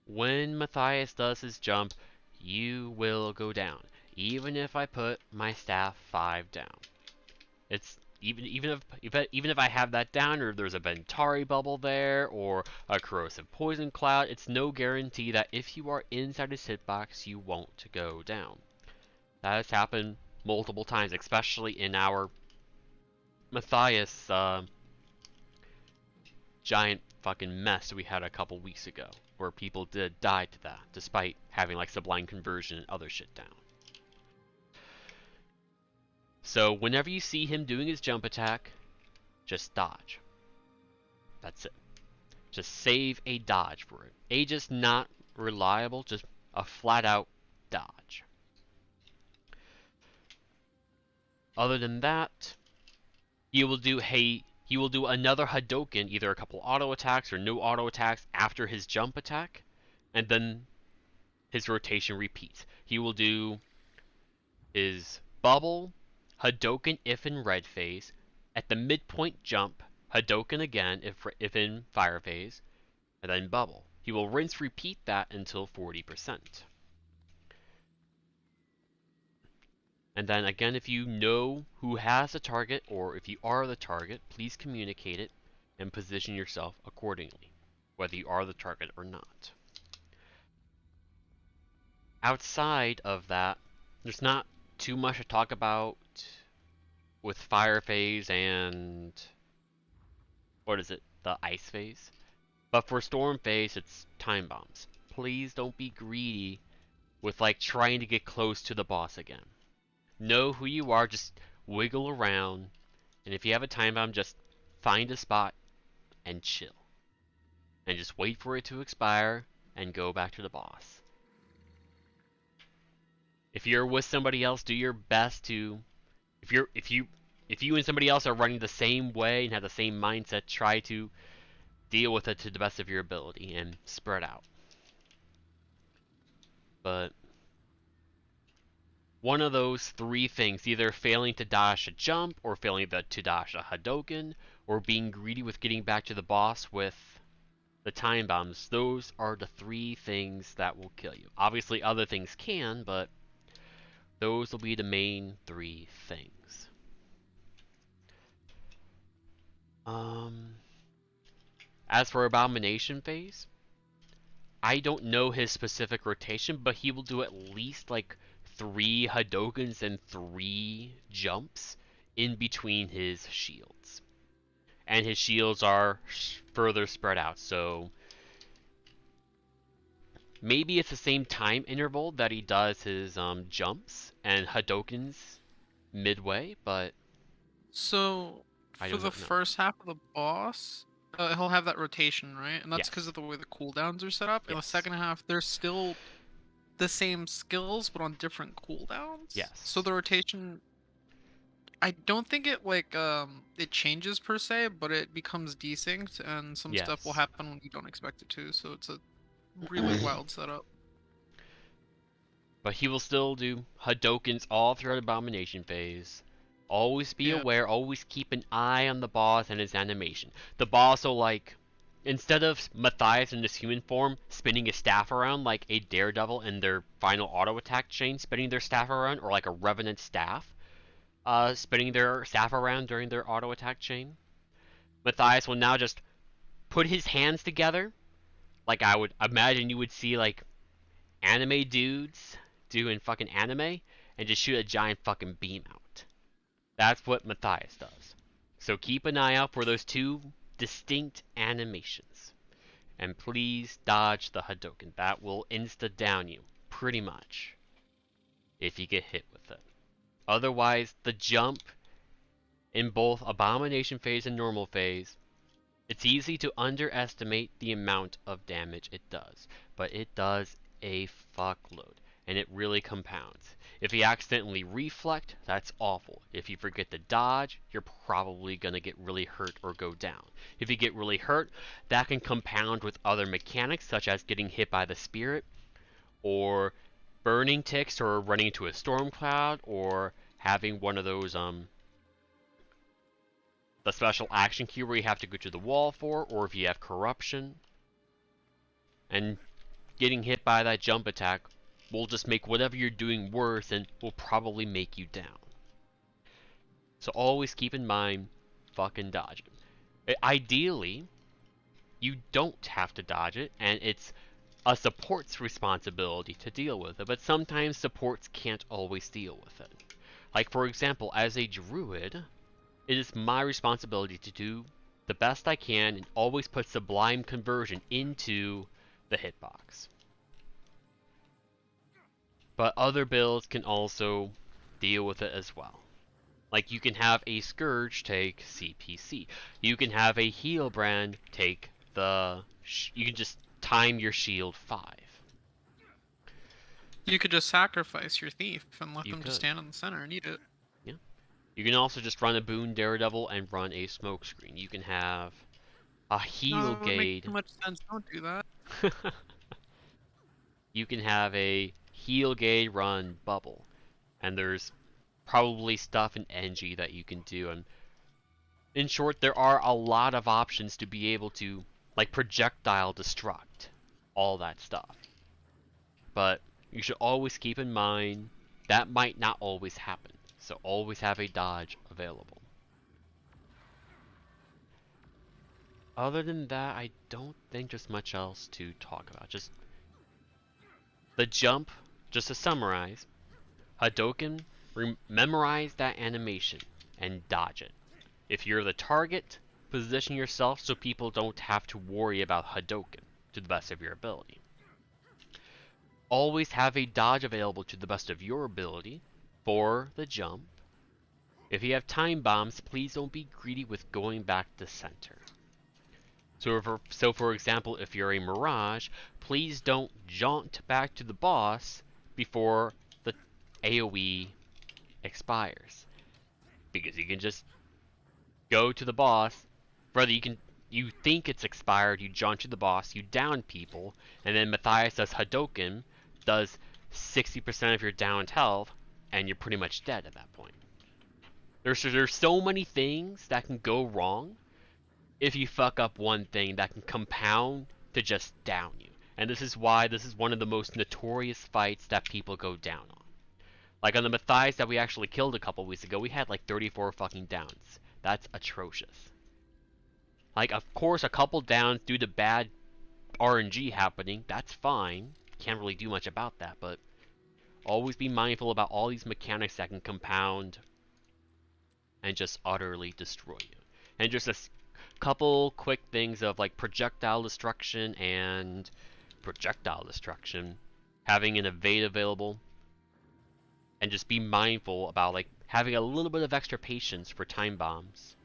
when Matthias does his jump, you will go down. Even if I put my staff 5 down. It's even if I have that down, or there's a Ventari bubble there, or a corrosive poison cloud, it's no guarantee that if you are inside his hitbox, you won't go down. That has happened multiple times, especially in our Matthias giant fucking mess we had a couple weeks ago, where people did die to that, despite having like Sublime Conversion and other shit down. So whenever you see him doing his jump attack, just dodge. That's it. Just save a dodge for it. Aegis not reliable, just a flat out dodge. Other than that, he will do another Hadouken, either a couple auto attacks or no auto attacks after his jump attack, and then his rotation repeats. He will do his bubble, Hadouken if in red phase, at the midpoint jump, Hadouken again if in fire phase, and then bubble. He will rinse repeat that until 40%. And then again, if you know who has the target, or if you are the target, please communicate it and position yourself accordingly, whether you are the target or not. Outside of that, there's not too much to talk about with fire phase and the ice phase. But for storm phase, it's time bombs. Please don't be greedy with like trying to get close to the boss again. Know who you are, just wiggle around, and if you have a time bomb, just find a spot and chill. And just wait for it to expire and go back to the boss. If you're with somebody else, do your best to if you and somebody else are running the same way and have the same mindset, try to deal with it to the best of your ability and spread out. But one of those three things, either failing to dash a jump, or failing to dash a Hadouken, or being greedy with getting back to the boss with the time bombs, those are the three things that will kill you. Obviously other things can, but those will be the main three things. As for Abomination phase, I don't know his specific rotation, but he will do at least like 3 Hadoukens and 3 jumps in between his shields. And his shields are further spread out, so maybe it's the same time interval that he does his jumps and Hadoukens midway, but So for the first half of the boss, he'll have that rotation, right? And that's because of the way the cooldowns are set up. In the second half, there's still the same skills, but on different cooldowns. Yes. So the rotation I don't think it like it changes per se, but it becomes desynced, and some stuff will Yes. happen when you don't expect it to. So it's a really wild setup. But he will still do Hadokens all throughout Abomination phase. Always be Yeah. aware, always keep an eye on the boss and his animation. The boss will like, instead of Matthias in his human form spinning his staff around like a Daredevil in their final auto attack chain, spinning their staff around, or like a Revenant staff, spinning their staff around during their auto attack chain, Matthias will now just put his hands together, like I would imagine you would see like anime dudes do in fucking anime, and just shoot a giant fucking beam out. That's what Matthias does. So keep an eye out for those two distinct animations. And please dodge the Hadouken. That will insta-down you, pretty much, if you get hit with it. Otherwise, the jump in both Abomination phase and normal phase, it's easy to underestimate the amount of damage it does, but it does a fuckload, and it really compounds. If you accidentally reflect, that's awful. If you forget to dodge, you're probably gonna get really hurt or go down. If you get really hurt, that can compound with other mechanics, such as getting hit by the spirit, or burning ticks, or running into a storm cloud, or having one of those the special action key where you have to go to the wall for, or if you have corruption. And getting hit by that jump attack will just make whatever you're doing worse and will probably make you down. So always keep in mind, fucking dodge it. Ideally, you don't have to dodge it, and it's a support's responsibility to deal with it, but sometimes supports can't always deal with it. Like for example, as a druid, it is my responsibility to do the best I can and always put Sublime Conversion into the hitbox. But other builds can also deal with it as well. Like you can have a Scourge take CPC. You can have a Healbrand take the... you can just time your shield 5. You could just sacrifice your thief and let You them could. just stand in the center and eat it. Yeah. You can also just run a Boon Daredevil and run a Smokescreen. You can have a Heal No, it would make Gade. too much sense. Don't do that. You can have a Heal Gade run Bubble. And there's probably stuff in NG that you can do. And in short, there are a lot of options to be able to, like, projectile destruct. All that stuff. But you should always keep in mind that might not always happen. So always have a dodge available. Other than that, I don't think there's much else to talk about. Just the jump, just to summarize, Hadouken, memorize that animation and dodge it. If you're the target, position yourself so people don't have to worry about Hadouken to the best of your ability. Always have a dodge available to the best of your ability for the jump. If you have time bombs, please don't be greedy with going back to center. So for example, if you're a Mirage, please don't jaunt back to the boss before the AoE expires. Because you can just go to the boss, whether you think it's expired, you jaunt to the boss, you down people, and then Matthias does Hadouken, does 60% of your downed health, and you're pretty much dead at that point. There's so many things that can go wrong if you fuck up one thing that can compound to just down you. And this is why this is one of the most notorious fights that people go down on. Like on the Matthias that we actually killed a couple weeks ago, we had like 34 fucking downs. That's atrocious. Like, of course, a couple downs due to bad RNG happening, that's fine. Can't really do much about that, but always be mindful about all these mechanics that can compound and just utterly destroy you. And just a couple quick things of like projectile destruction and projectile destruction, having an evade available, and just be mindful about like having a little bit of extra patience for time bombs.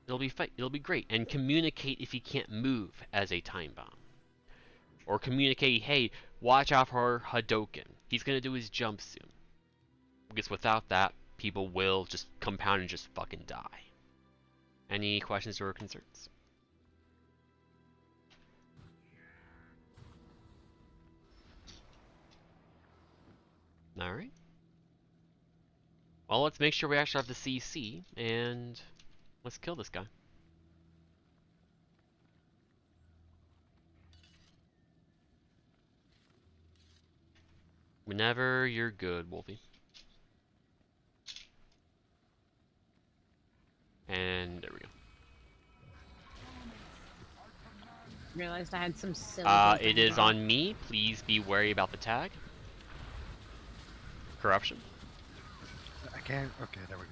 It'll be great. And communicate if you can't move as a time bomb. Or communicate, hey, watch out for Hadouken. He's gonna do his jump soon. Because without that, people will just compound and just fucking die. Any questions or concerns? Alright. Well, let's make sure we actually have the CC, and let's kill this guy. Whenever you're good, Wolfie. And there we go. Realized I had some silly. It is on me. Please be wary about the tag. Corruption. I can't. Okay, there we go.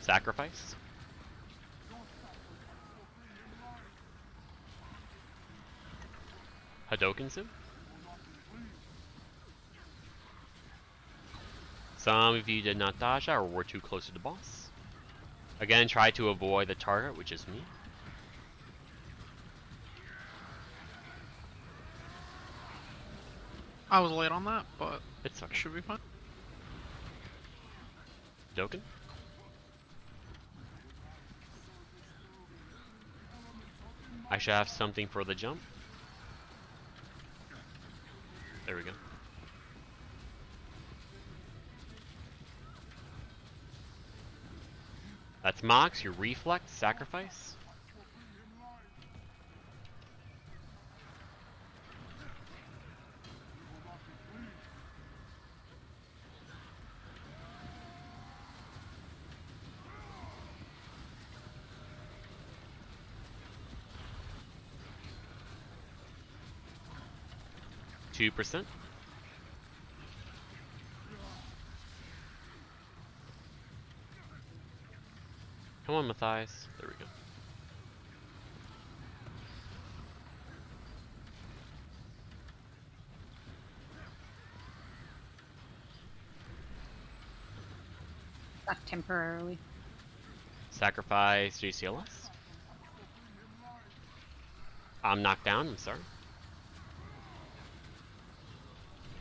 Sacrifice. Hadokensu. Some of you did not dodge that or were too close to the boss. Again, try to avoid the target, which is me. I was late on that, but It's okay. should be fine. Hadoken. I should have something for the jump. There we go. That's Mox, your reflect, sacrifice. %. Come on, Matthias. There we go. Stuck temporarily. Sacrifice JCLS. I'm knocked down, I'm sorry.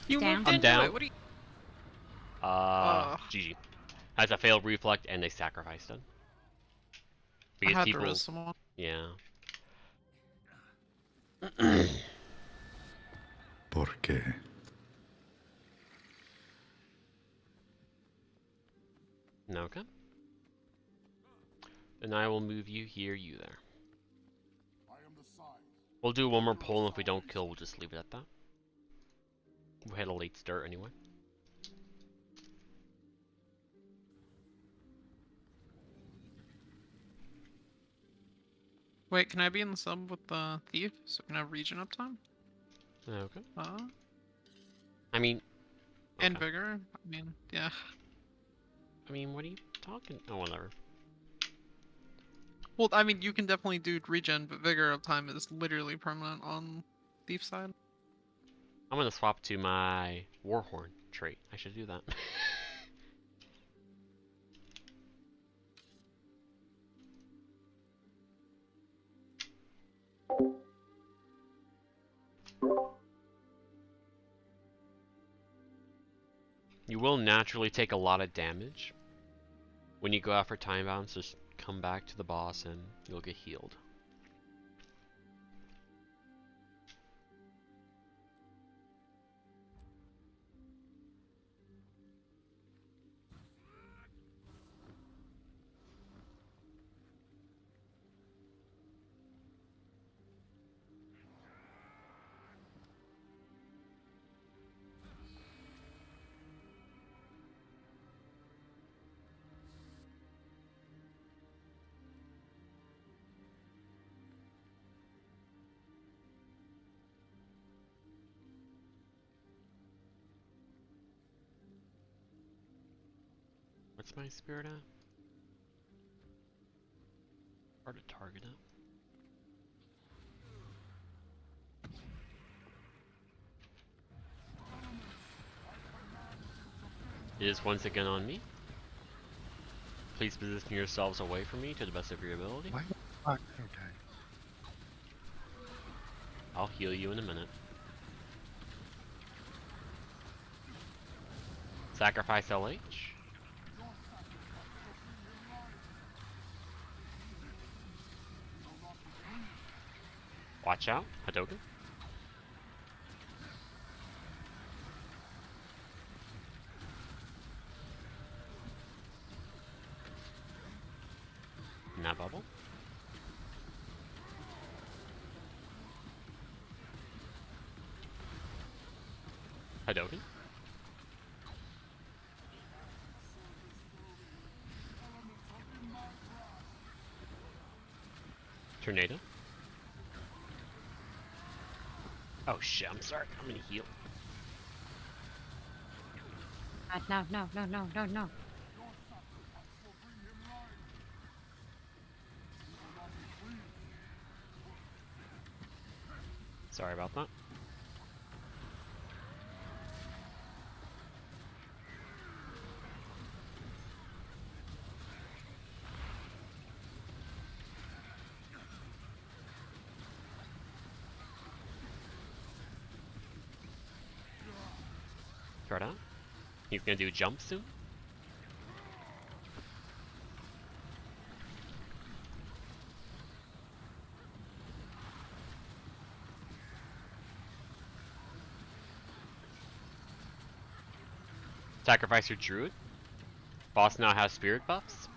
You Down. moved I'm into down. it. What do you? GG. Has a failed reflect and a sacrifice done. I Because had people, to risk someone. yeah. ¿Por qué? Okay. Then I will move you here, you there. We'll do one more pull, and if we don't kill, we'll just leave it at that. We had a late start anyway. Wait, can I be in the sub with the thief so I can have region uptime? Okay. And okay. vigor? I mean, yeah. I mean, what are you talking? Oh, whatever. Well, I mean, you can definitely do regen, but vigor uptime is literally permanent on thief side. I'm gonna swap to my Warhorn trait. I should do that. You will naturally take a lot of damage. When you go out for time bounce, just come back to the boss and you'll get healed. What's my spirit at? Hard to target it. It is once again on me. Please position yourselves away from me to the best of your ability. Why the fuck? Okay. I'll heal you in a minute. Sacrifice LH. Watch out, Hadouken. Now bubble. Hadouken. Tornado. Oh shit, I'm sorry. I'm gonna heal. No, no, no, no, no, no. Sorry about that. Throw down. He's gonna do jump soon. Sacrifice your druid. Boss now has spirit buffs.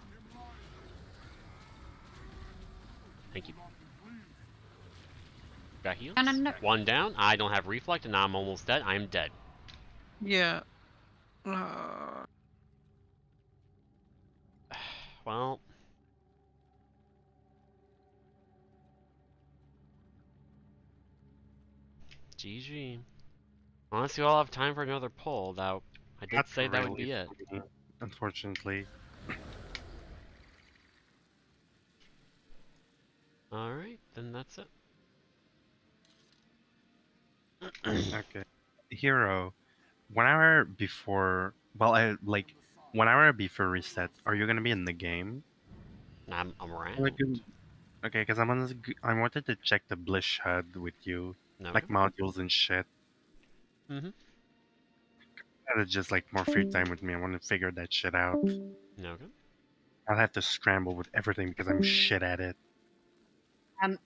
Thank you. Got heals. No, no, no. One down. I don't have reflect and I'm almost dead. I'm dead. Yeah. Well. GG. Unless you all have time for another poll, that I did That's say that would be really it. funny, unfortunately. Alright, then that's it. Okay. Hero, 1 hour before, well, 1 hour before reset, are you gonna be in the game? I'm around. Okay, because I wanted to check the Blish HUD with you, No. like modules and shit. Mm-hmm. That's just like more free time with me. I want to figure that shit out. No good. I'll have to scramble with everything because I'm shit at it.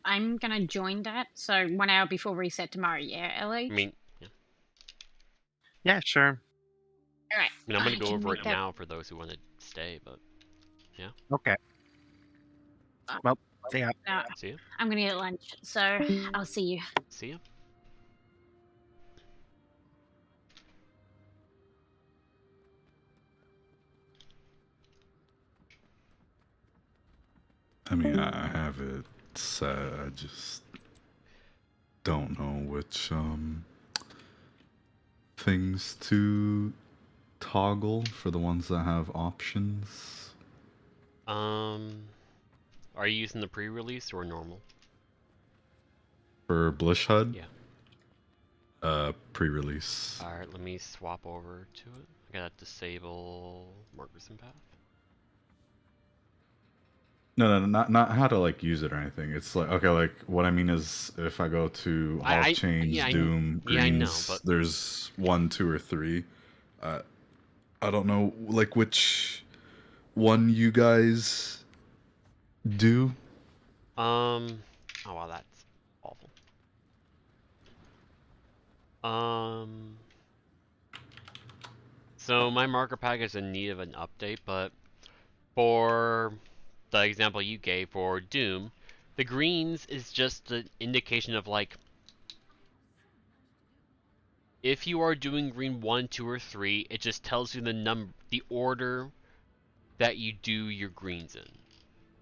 I'm gonna join that. So 1 hour before reset tomorrow. Yeah, LH. I mean, yeah. Yeah, sure. All right. I mean, I'm gonna go can over make it that- now for those who want to stay, but Okay. Well, see ya. see ya. I'm gonna get lunch, so I'll see you. See ya. I mean, I have it set. I just don't know which things to toggle for the ones that have options. Are you using the pre-release or normal? For Blish HUD? Yeah. Pre-release. Alright, let me swap over to it. I gotta disable markers and path. No, not how to like use it or anything. It's like, okay, like what I mean is if I go to Hall of Change, Doom, yeah, I know, Greens, but there's 1, 2, or 3. I don't know like which one you guys do. oh wow, that's awful. So my marker pack is in need of an update, but for the example you gave for Doom, the greens is just an indication of like if you are doing green 1, 2, or 3, it just tells you the order that you do your greens in.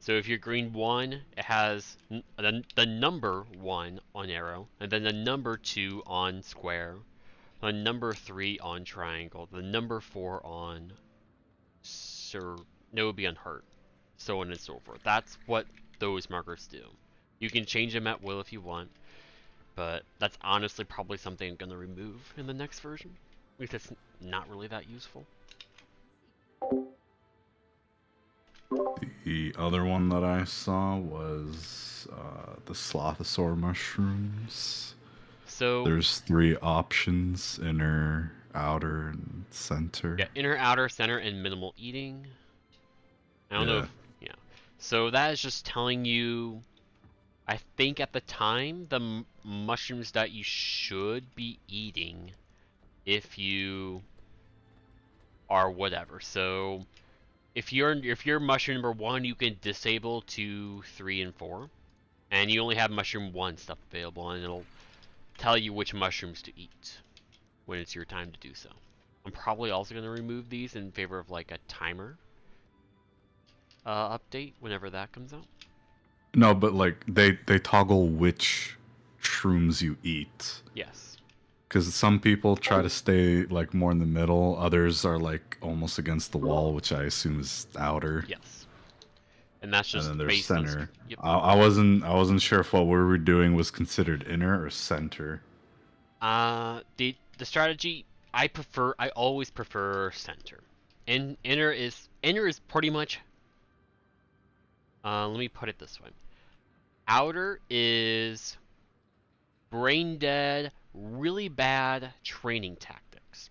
So if you're green 1, it has the number 1 on arrow, and then the number 2 on square, the number 3 on triangle, the number 4 on no, it would be on heart, so on and so forth. That's what those markers do. You can change them at will if you want, but that's honestly probably something I'm going to remove in the next version, because it's not really that useful. The other one that I saw was the Slothosaur mushrooms. So there's 3 options: inner, outer, and center. Yeah, inner, outer, center, and minimal eating. I don't know Yeah. if, yeah. So that is just telling you, I think at the time, the mushrooms that you should be eating if you are whatever. So if you're mushroom number 1, you can disable 2, 3, and 4. And you only have mushroom 1 stuff available, and it'll tell you which mushrooms to eat when it's your time to do so. I'm probably also going to remove these in favor of like a timer update whenever that comes out. No, but like they toggle which shrooms you eat. Yes. Because some people try to stay like more in the middle, others are like almost against the wall, which I assume is outer. Yes. And that's And just then there's based on center. yep. I wasn't sure if what we were doing was considered inner or center. The strategy I always prefer center. And inner is pretty much let me put it this way. Outer is brain dead, really bad training tactics.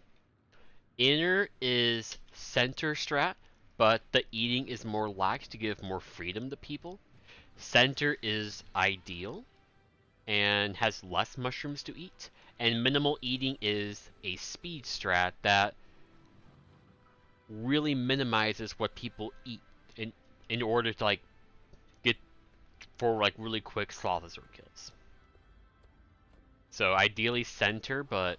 Inner is center strat, but the eating is more lax to give more freedom to people. Center is ideal and has less mushrooms to eat. And minimal eating is a speed strat that really minimizes what people eat in order to like get for like really quick Slothazor kills. So ideally center, but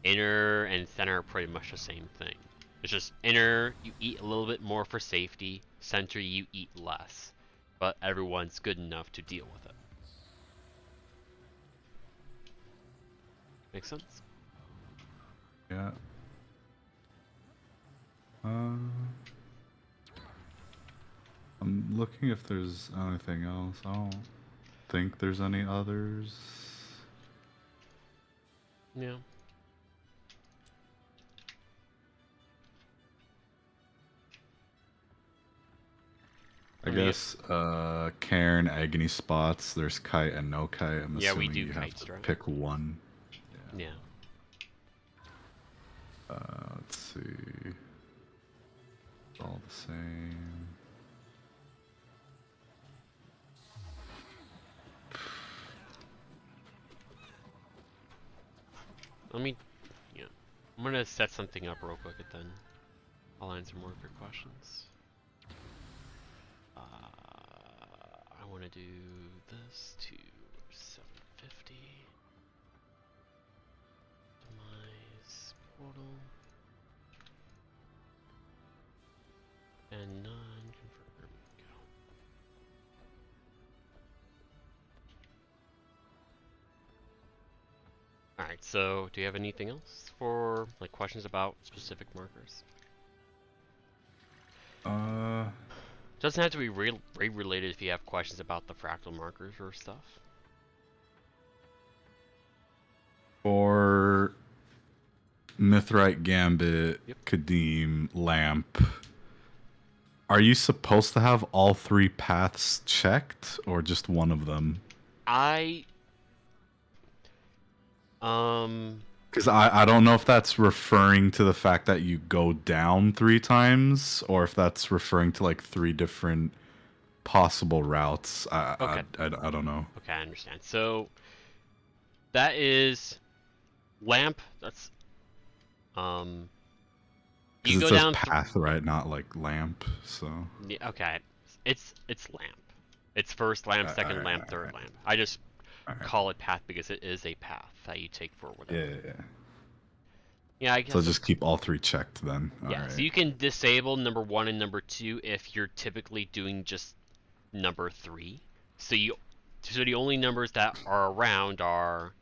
inner and center are pretty much the same thing. It's just inner, you eat a little bit more for safety. Center, you eat less. But everyone's good enough to deal with it. Make sense? Yeah. I'm looking if there's anything else. I don't think there's any others. Yeah. I guess Cairn, Agony Spots, there's Kite and no Kite. I'm Yeah, we assuming do you have kites, to right? pick one. Yeah. Let's see. It's all the same. Let me, yeah. I'm gonna set something up real quick and then I'll answer more of your questions. I want to do this to 750. Demise portal. And non-confirm. Go. Alright, so do you have anything else for like questions about specific markers? Doesn't have to be related if you have questions about the fractal markers or stuff. For Mithrite Gambit, Yep. Kadim, Lamp, are you supposed to have all 3 paths checked or just one of them? Because I don't know if that's referring to the fact that you go down 3 times or if that's referring to like 3 different possible routes. Okay. I don't know. Okay, I understand. So that is Lamp. That's you Because go it says down. path, right? Not like lamp. So Yeah, okay, it's Lamp. It's first lamp, second lamp, third lamp. I just call it path because it is a path that you take for whatever. yeah. Yeah, I guess. So just keep all 3 checked then. Yeah, Alright. so you can disable number 1 and number 2 if you're typically doing just number 3. So the only numbers that are around are.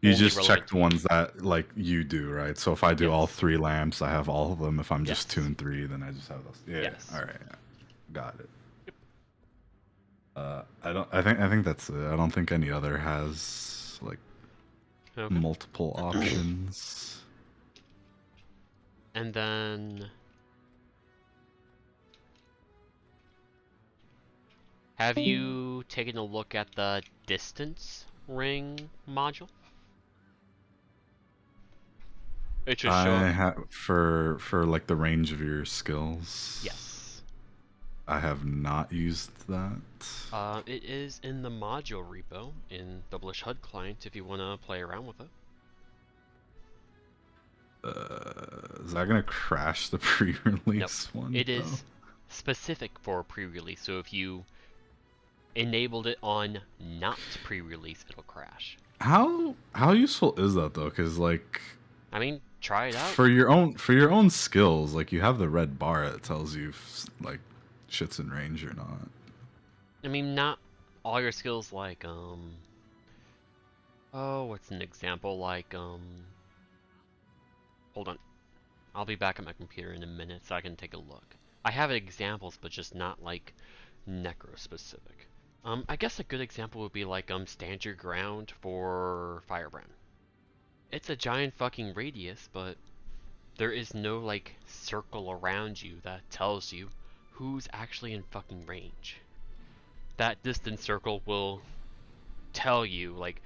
You only just relevant check the ones that like you do, right? So if I do all 3 lamps, I have all of them. If I'm just 2 and 3, then I just have those. Yeah. Yes. All right. Got it. I think that's it. I don't think any other has like Okay. multiple options. And then have you taken a look at the distance ring module? It should show I up. have for like the range of your skills. Yes. I have not used that. It is in the module repo in the Blish HUD client if you want to play around with it. Is that gonna crash the pre-release one? It though? is specific for pre-release, so if you enabled it on not pre-release, it'll crash. How useful is that though? Because like, I mean, try it out. for your own skills, like you have the red bar that tells you if, like, shit's in range or not. I mean, not all your skills, like, oh, what's an example? Like, hold on. I'll be back at my computer in a minute so I can take a look. I have examples, but just not, like, necro-specific. I guess a good example would be, like, stand your ground for Firebrand. It's a giant fucking radius, but there is no, like, circle around you that tells you who's actually in fucking range. That distance circle will tell you, like,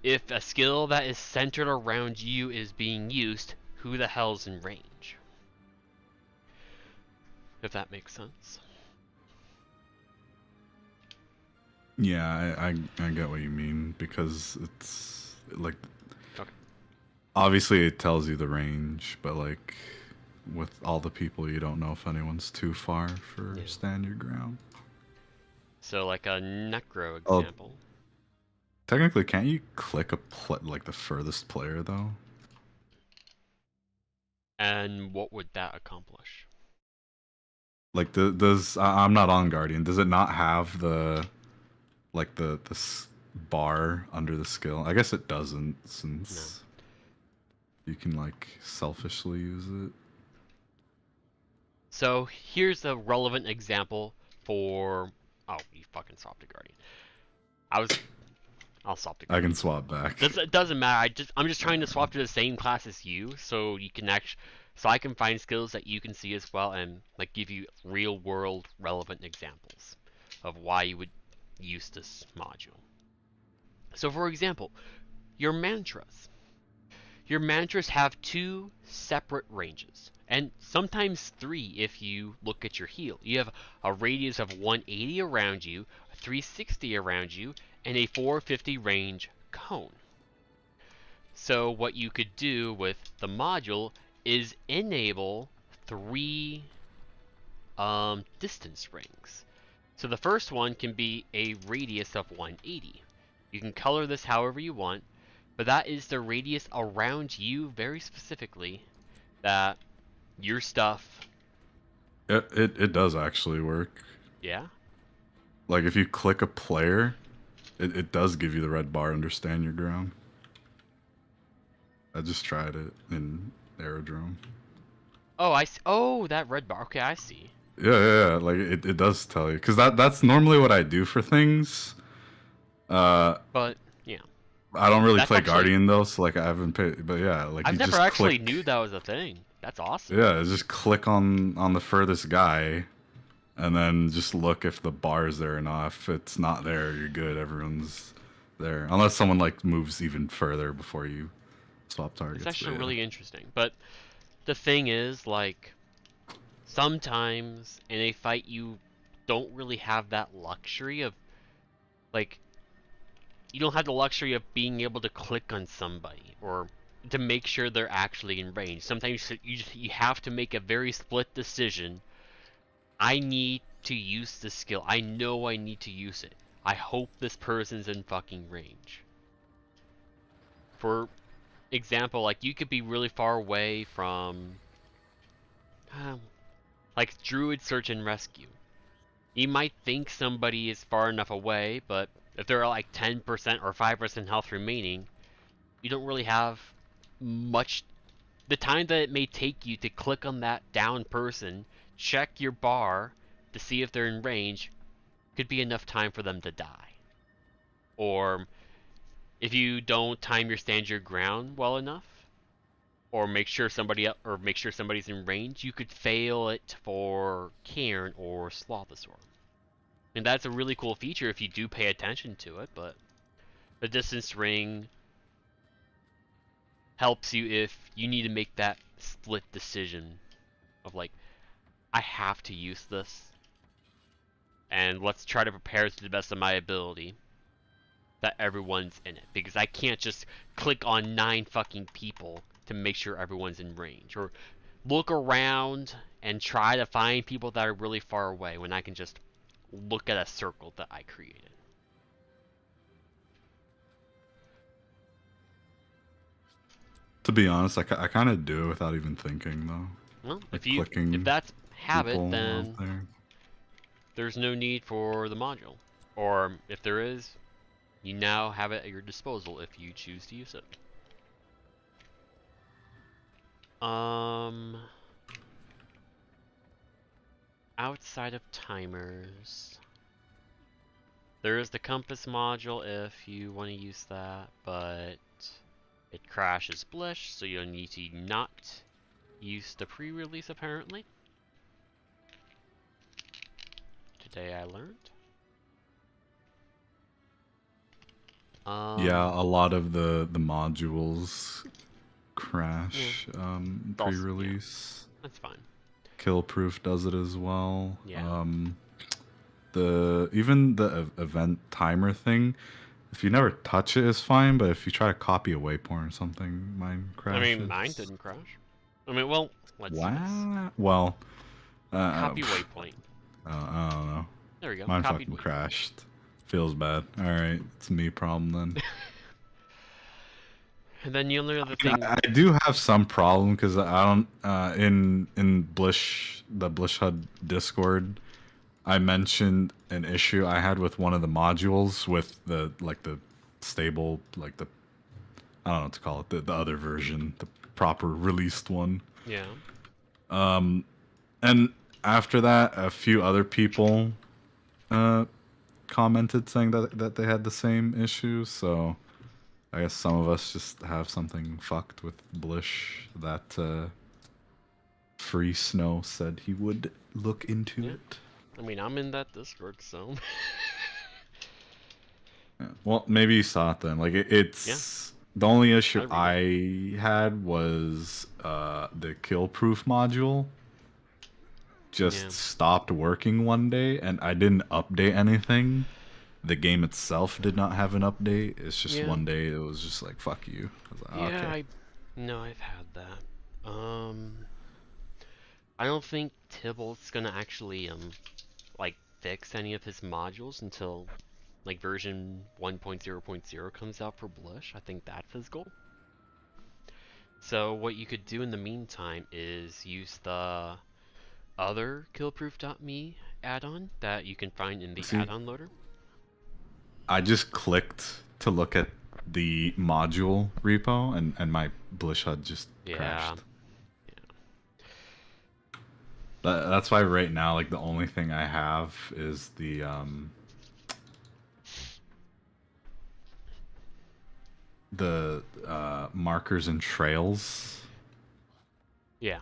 if a skill that is centered around you is being used, who the hell's in range. If that makes sense. Yeah, I get what you mean, because it's like, Okay. obviously it tells you the range, but like with all the people, you don't know if anyone's too far for Yeah. stand your ground. So like a necro Oh. example. Technically, can't you click like the furthest player though? And what would that accomplish? Like, I'm not on Guardian. Does it not have the like the bar under the skill? I guess it doesn't, since you can like selfishly use it. So here's a relevant example for. Oh, you fucking swapped a Guardian. I'll swap the I Guardian. can swap back. It doesn't matter. I'm just trying to swap to the same class as you, so you can so I can find skills that you can see as well, and like give you real world relevant examples of why you would use this module. So for example, your mantras. Your mantras have 2 separate ranges, and sometimes 3 if you look at your heal. You have a radius of 180 around you, a 360 around you, and a 450 range cone. So what you could do with the module is enable 3 distance rings. So the first one can be a radius of 180. You can color this however you want, but that is the radius around you very specifically that your stuff. It does actually work. Yeah? Like if you click a player, it does give you the red bar under stand your ground. I just tried it in Aerodrome. Oh, I see. Oh, that red bar. Okay, I see. Yeah. Like it does tell you, because that's normally what I do for things. But yeah, I don't really That's play actually- Guardian though, so like I haven't paid. But yeah, like I've you never just actually click, knew that was a thing. That's awesome. Yeah, just click on the furthest guy, and then just look if the bar is there or not. If it's not there, you're good. Everyone's there, unless someone like moves even further before you swap targets. It's actually but yeah. really interesting. But the thing is, like, sometimes in a fight you don't really have that luxury of, like, you don't have the luxury of being able to click on somebody or to make sure they're actually in range. Sometimes you have to make a very split decision. I need to use this skill. I know I need to use it. I hope this person's in fucking range. For example, like, you could be really far away from like Druid Search and Rescue. You might think somebody is far enough away, but if they're like 10% or 5% health remaining, you don't really have much. The time that it may take you to click on that down person, check your bar to see if they're in range, could be enough time for them to die. Or if you don't time your stand your ground well enough, or make sure somebody's in range, you could fail it for Cairn or Slothosaur. And that's a really cool feature if you do pay attention to it, but the distance ring helps you if you need to make that split decision of like, I have to use this, and let's try to prepare to the best of my ability that everyone's in it, because I can't just click on 9 fucking people to make sure everyone's in range, or look around and try to find people that are really far away when I can just look at a circle that I created. To be honest, I kind of do it without even thinking though. Well, Like if that's habit, people then out there. there's no need for the module. Or if there is, you now have it at your disposal if you choose to use it. Outside of timers, there is the compass module if you want to use that, but it crashes Blish, so you'll need to not use the pre-release apparently. Today I learned. Yeah, a lot of the modules crash Also, pre-release. yeah, that's fine. Killproof does it as well. Yeah. Even the event timer thing, if you never touch it, is fine. But if you try to copy a waypoint or something, mine crashes. I mean, mine didn't crash. I mean, well, let's see this. Wow. Well, Copy waypoint. I don't know. There we go. Mine Copied fucking waypoint. crashed. Feels bad. All right, it's me problem then. And then the only other thing. I do have some problem because I don't in Blish, the Blish HUD Discord, I mentioned an issue I had with one of the modules with the stable, like the, I don't know what to call it, the other version, the proper released one. Yeah. And after that, a few other people commented saying that they had the same issue, so I guess some of us just have something fucked with Blish that Free Snow said he would look into it. I mean, I'm in that Discord, so. Yeah. Well, maybe you saw it then. Like it's the only issue I had was the Killproof module just stopped working one day, and I didn't update anything. The game itself did not have an update. It's just one day it was just like, fuck you. I was like, Yeah, okay. no, I've had that. I don't think Tybalt's gonna actually like fix any of his modules until like version 1.0.0 comes out for Blush. I think that's his goal. So what you could do in the meantime is use the other killproof.me add-on that you can find in the add-on loader. I just clicked to look at the module repo, and my Blish HUD just crashed. That's why right now, like, the only thing I have is the markers and trails. Yeah.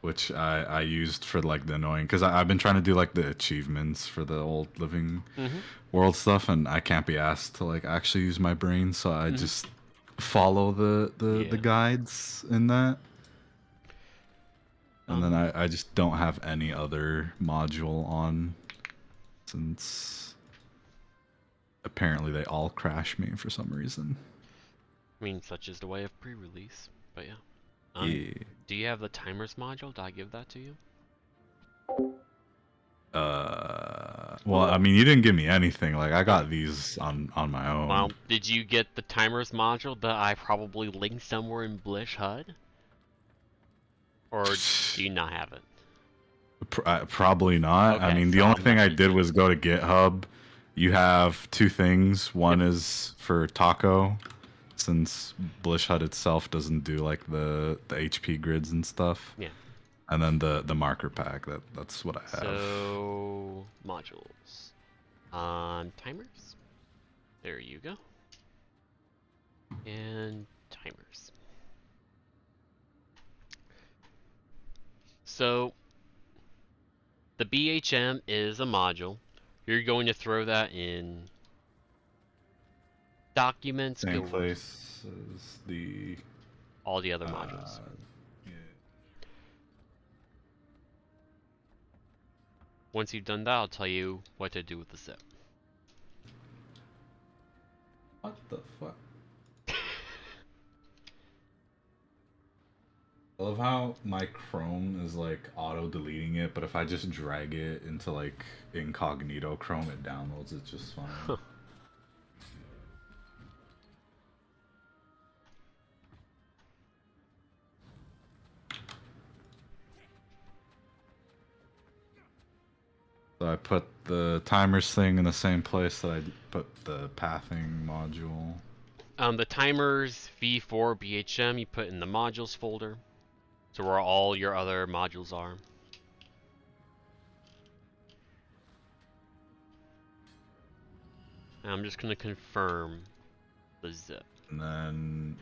Which I used for like the annoying, because I've been trying to do like the achievements for the old Living World stuff, and I can't be asked to like actually use my brain, so I just follow the guides in that. And then I just don't have any other module on, since apparently they all crash me for some reason. I mean, such is the way of pre-release, but yeah. Yeah. Do you have the timers module? Did I give that to you? Well, I mean, you didn't give me anything. Like, I got these on my own. Well, did you get the timers module that I probably linked somewhere in Blish HUD? Or do you not have it? Probably not. Okay, I mean, the only thing I did was go to GitHub. You have two things. One is for Taco, since Blish HUD itself doesn't do like the HP grids and stuff. Yeah. And then the marker pack. That's what I have. So modules. Timers. There you go. And timers. So the BHM is a module. You're going to throw that in documents. Same place as the all the other modules. Yeah. Once you've done that, I'll tell you what to do with the zip. What the fuck? I love how my Chrome is like auto deleting it, but if I just drag it into like incognito Chrome, it downloads it just fine. So I put the timers thing in the same place that I put the pathing module. The timers V4 BHM you put in the modules folder. So where all your other modules are. And I'm just gonna confirm the zip. And then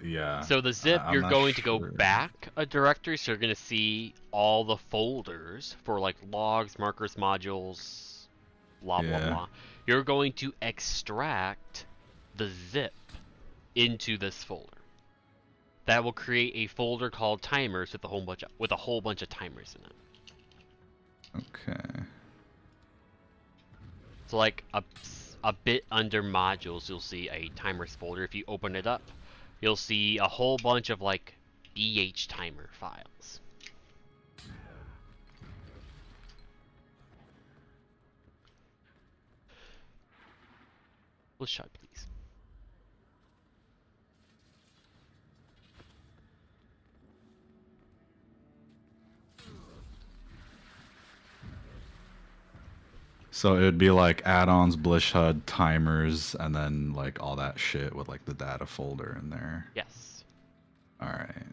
yeah. So the zip, I'm you're not going to go sure. back a directory, so you're gonna see all the folders for like logs, markers, modules, blah blah Yeah. blah. You're going to extract the zip into this folder. That will create a folder called timers with a whole bunch of timers in it. Okay. So like a bit under modules, you'll see a timers folder. If you open it up, you'll see a whole bunch of like BH timer files. Let's shut, please. So it would be like add-ons, Blish HUD, timers, and then like all that shit with like the data folder in there. Yes. All right.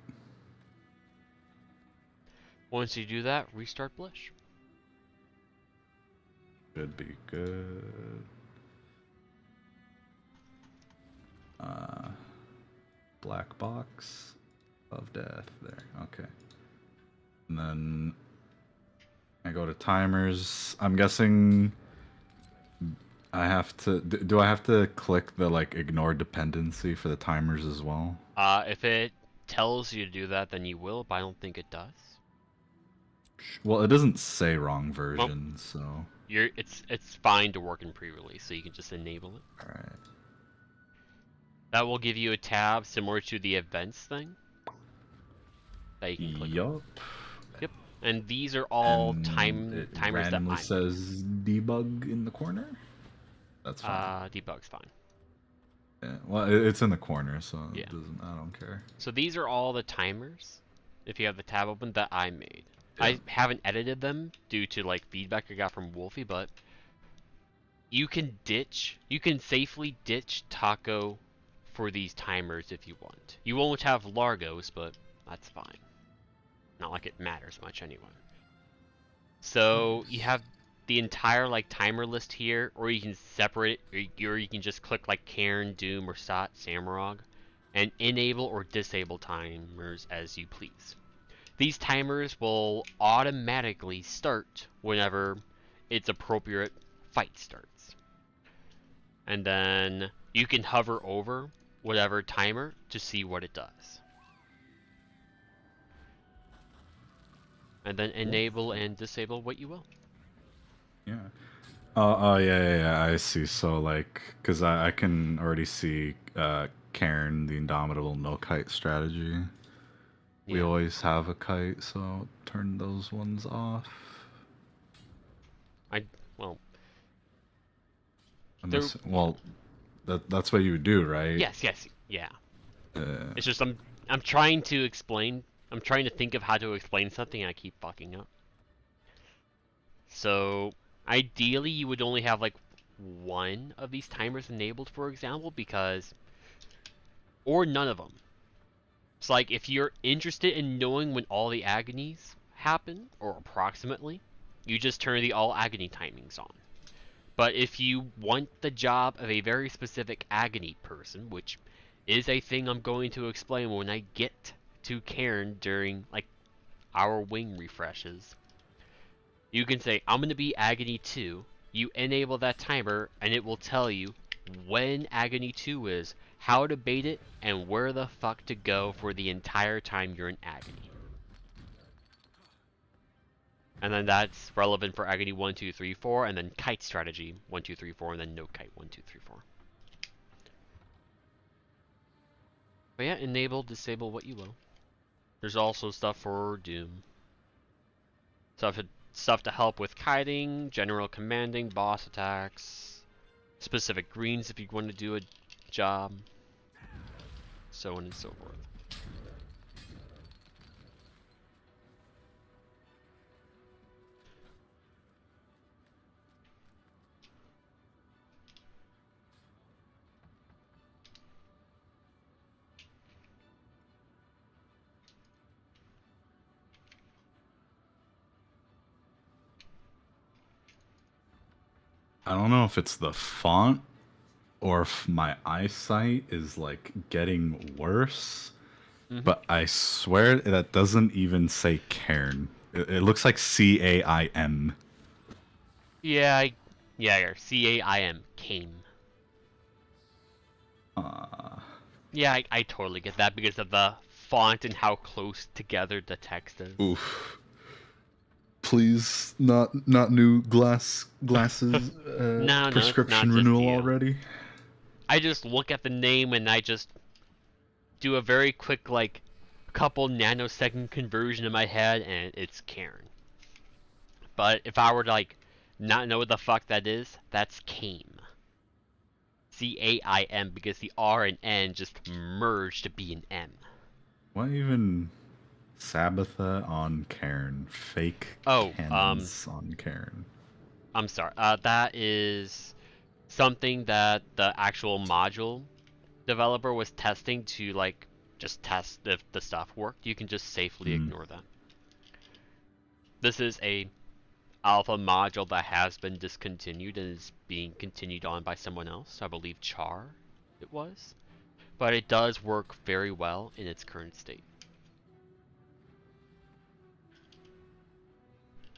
Once you do that, restart Blish. Should be good. Black box of death there. Okay. And then I go to timers. I'm guessing I have to. Do I have to click the like ignore dependency for the timers as well? If it tells you to do that, then you will, but I don't think it does. Well, it doesn't say wrong version, so. It's fine to work in pre-release, so you can just enable it. All right. That will give you a tab similar to the events thing. That you can click on. Yup. Yep. And these are all And timers it that randomly I says debug in the corner. That's fine. Debug's fine. Yeah. Well, it's in the corner, so Yeah. it doesn't. I don't care. So these are all the timers, if you have the tab open, that I made. Yeah. I haven't edited them due to like feedback I got from Wolfie, but you can safely ditch Taco for these timers if you want. You won't have Largos, but that's fine. Not like it matters much anyway. So you have the entire like timer list here, or you can separate it, or you can just click like Cairn, Doom, or Samurog, and enable or disable timers as you please. These timers will automatically start whenever its appropriate fight starts. And then you can hover over whatever timer to see what it does. And then enable and disable what you will. Yeah. Oh, yeah. I see. So, like, because I can already see Karen, the Indomitable no kite strategy. We Yeah. always have a kite, so turn those ones off. Well, that's what you would do, right? Yes, yeah. Uh, It's just I'm trying to explain. I'm trying to think of how to explain something, and I keep fucking up. So ideally, you would only have like one of these timers enabled, for example, or none of them. It's like if you're interested in knowing when all the agonies happen, or approximately, you just turn the all agony timings on. But if you want the job of a very specific agony person, which is a thing I'm going to explain when I get to Cairn during like our wing refreshes, you can say, I'm going to be Agony 2, you enable that timer, and it will tell you when Agony 2 is, how to bait it, and where the fuck to go for the entire time you're in agony. And then that's relevant for agony 1, 2, 3, 4, and then kite strategy 1, 2, 3, 4, and then no kite 1, 2, 3, 4. But yeah, enable, disable, what you will. There's also stuff for Doom. Stuff to help with kiting, general commanding, boss attacks, specific greens if you want to do a job, so on and so forth. I don't know if it's the font or if my eyesight is like getting worse, but I swear that doesn't even say Cairn. It looks like CAIM. Yeah, CAIM, Caim. Yeah, I totally get that because of the font and how close together the text is. Oof. Please, not new glasses. No, prescription it's not renewal just you. already. I just look at the name and I just do a very quick, like, couple nanosecond conversion in my head, and it's Cairn. But if I were to, like, not know what the fuck that is, that's Caim. CAIM, because the R and N just merged to be an M. Why even Sabbatha on Cairn? Fake cannons on Cairn. I'm sorry. That is something that the actual module developer was testing to, like, just test if the stuff worked. You can just safely ignore that. This is a alpha module that has been discontinued and is being continued on by someone else. I believe Char it was. But it does work very well in its current state.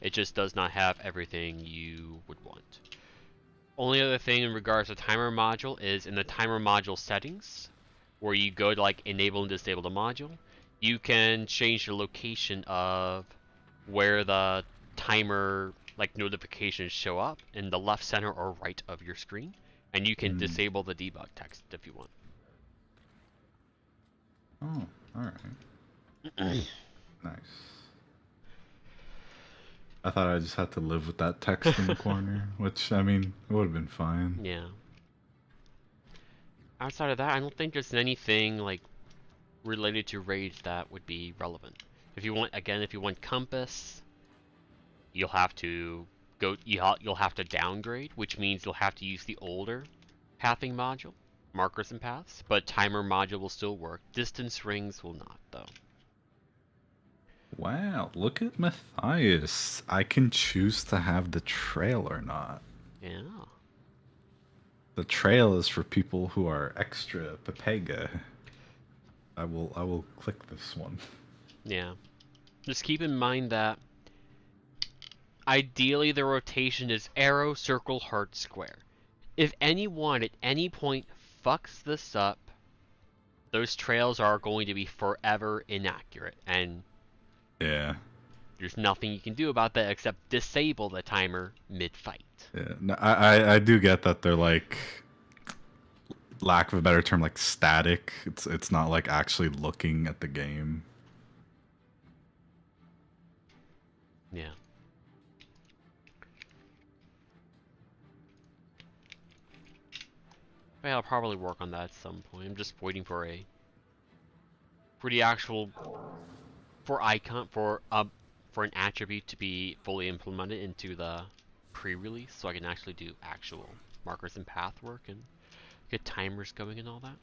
It just does not have everything you would want. Only other thing in regards to timer module is in the timer module settings, where you go to like enable and disable the module, you can change the location of where the timer like notifications show up in the left, center, or right of your screen, and you can disable the debug text if you want. Oh, alright. Nice. I thought I just had to live with that text in the corner, which, I mean, it would have been fine. Yeah. Outside of that, I don't think there's anything, like, related to raids that would be relevant. If you want, again, if you want compass, you'll have to go, you'll have to downgrade, which means you'll have to use the older pathing module, markers and paths, but timer module will still work. Distance rings will not, though. Wow, look at Matthias. I can choose to have the trail or not. Yeah. The trail is for people who are extra Pepega. I will click this one. Yeah. Just keep in mind that ideally the rotation is arrow, circle, heart, square. If anyone at any point fucks this up, those trails are going to be forever inaccurate, and yeah, there's nothing you can do about that except disable the timer mid-fight. Yeah, no, I do get that they're like, lack of a better term, like static. It's not like actually looking at the game. Yeah. Well, I'll probably work on that at some point. I'm just waiting for the actual icon for an attribute to be fully implemented into the pre-release, so I can actually do actual markers and path work and get timers going and all that.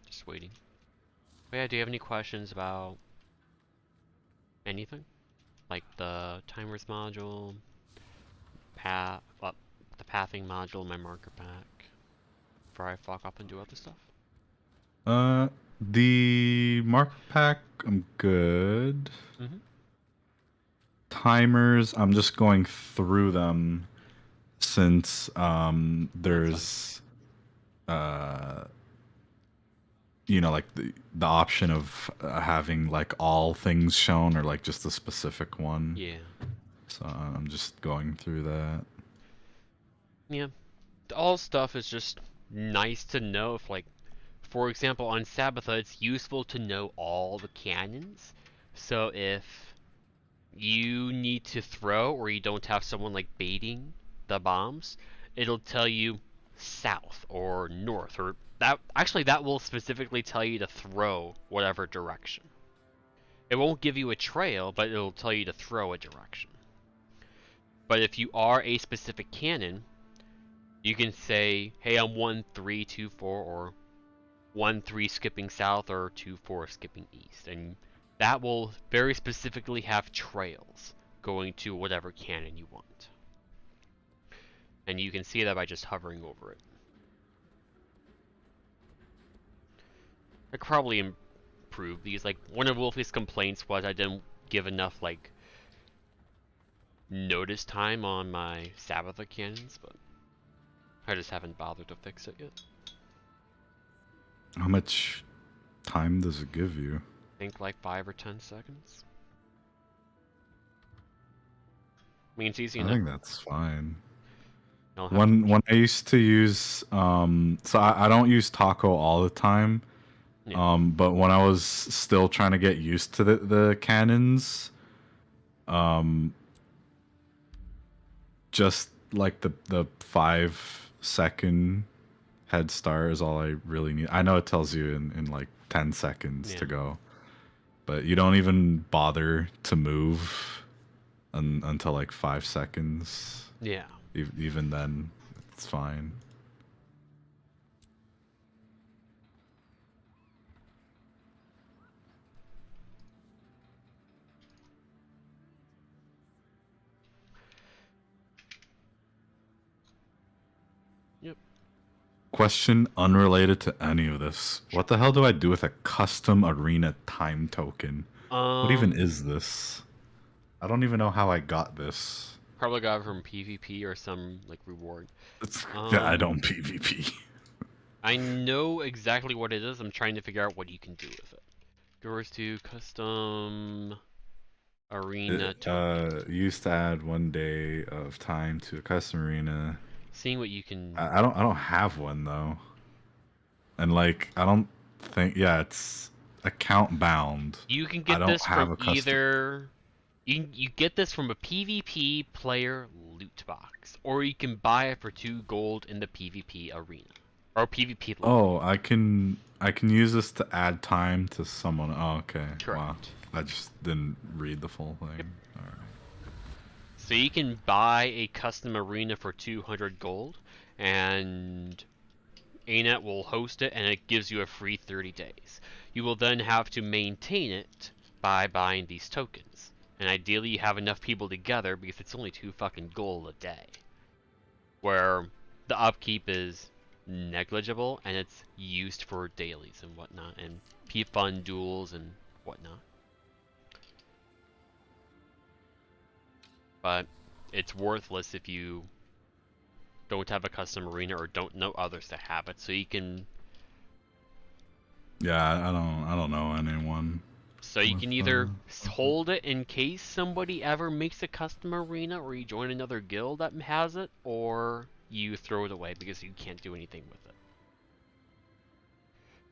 Just waiting. But yeah, do you have any questions about anything? Like the timers module, the pathing module, my marker pack, before I fuck up and do other stuff? The marker pack, I'm good. Timers, I'm just going through them since there's uh, you know, like the option of having like all things shown or like just a specific one. Yeah. So I'm just going through that. Yeah. All stuff is just nice to know if, like, for example, on Sabbatha, it's useful to know all the cannons. So if you need to throw or you don't have someone like baiting the bombs, it'll tell you south or north, or that will specifically tell you to throw whatever direction. It won't give you a trail, but it'll tell you to throw a direction. But if you are a specific cannon, you can say, hey, I'm 1324 or 13 skipping south or 24 skipping east, and that will very specifically have trails going to whatever cannon you want. And you can see that by just hovering over it. I could probably improve these. Like, one of Wolfie's complaints was I didn't give enough, like, notice time on my Sabbatha cannons, but I just haven't bothered to fix it yet. How much time does it give you? I think like 5 or 10 seconds. I mean, it's easy I enough. think that's fine. You don't have to- When I used to use so I don't use taco all the time. Yeah. But when I was still trying to get used to the cannons, just like the 5-second head start is all I really need. I know it tells you in like 10 seconds to Yeah. go, but you don't even bother to move until like 5 seconds. Yeah. Even then, it's fine. Yep. Question unrelated to any of this. What the hell do I do with a custom arena time token? What even is this? I don't even know how I got this. Probably got it from PvP or some like reward. Yeah, I don't PvP. I know exactly what it is. I'm trying to figure out what you can do with it. Goes to custom arena token. Used to add 1 day of time to a custom arena. Seeing what you can. I don't have one though. And like I don't think it's account bound. You can I get don't this have from a custom. either. You get this from a PvP player loot box, or you can buy it for 2 gold in the PvP arena or PvP. Oh, I can use this to add time to someone. Oh, okay. Correct. Wow. I just didn't read the full thing. All right. So you can buy a custom arena for 200 gold, and ANET will host it, and it gives you a free 30 days. You will then have to maintain it by buying these tokens. And ideally you have enough people together because it's only 2 fucking gold a day. Where the upkeep is negligible and it's used for dailies and whatnot, and fun duels and whatnot. But it's worthless if you don't have a custom arena or don't know others to have it, so you can. Yeah, I don't know anyone. So you can either hold it in case somebody ever makes a custom arena, or you join another guild that has it, or you throw it away because you can't do anything with it.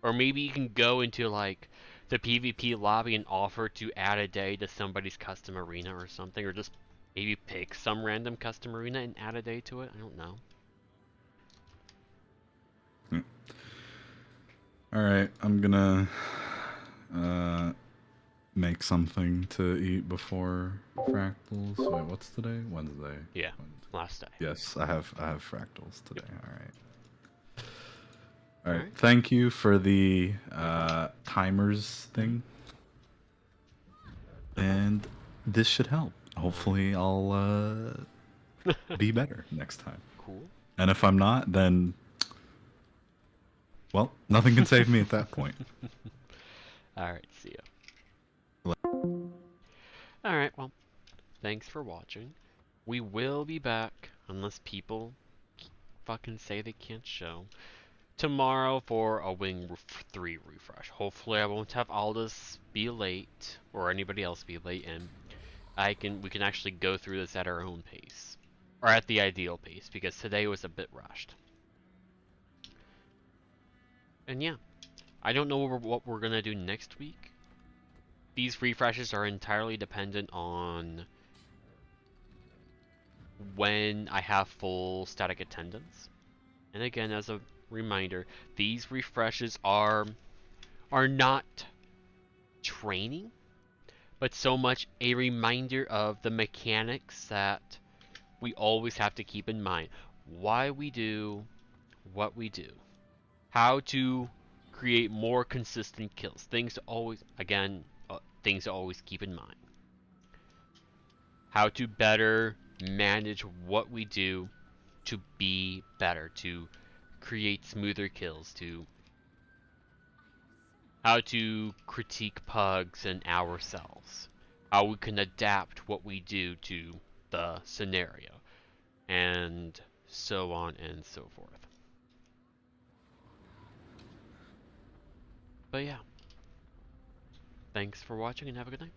Or maybe you can go into like the PvP lobby and offer to add a day to somebody's custom arena or something, or just maybe pick some random custom arena and add a day to it. I don't know. All right, I'm gonna make something to eat before fractals. Wait, what's today? Wednesday. Yeah, Wednesday. last day. Yes, I have fractals today. Yep. All right. Thank you for the timers thing. And this should help. Hopefully I'll be better next time. Cool. And if I'm not, then well, nothing can save me at that point. Alright, see ya. Alright, well, thanks for watching. We will be back, unless people fucking say they can't show. tomorrow for a Wing 3 refresh. Hopefully I won't have Aldous be late or anybody else be late, and we can actually go through this at our own pace, or at the ideal pace, because today was a bit rushed. And yeah, I don't know what we're gonna do next week. These refreshes are entirely dependent on when I have full static attendance. And again, as a reminder, these refreshes are not training, but so much a reminder of the mechanics that we always have to keep in mind. Why we do what we do. How to create more consistent kills. Things to always, again, things to always keep in mind. How to better manage what we do to be better, to create smoother kills, to how to critique pugs and ourselves, how we can adapt what we do to the scenario, and so on and so forth. But yeah, thanks for watching and have a good night.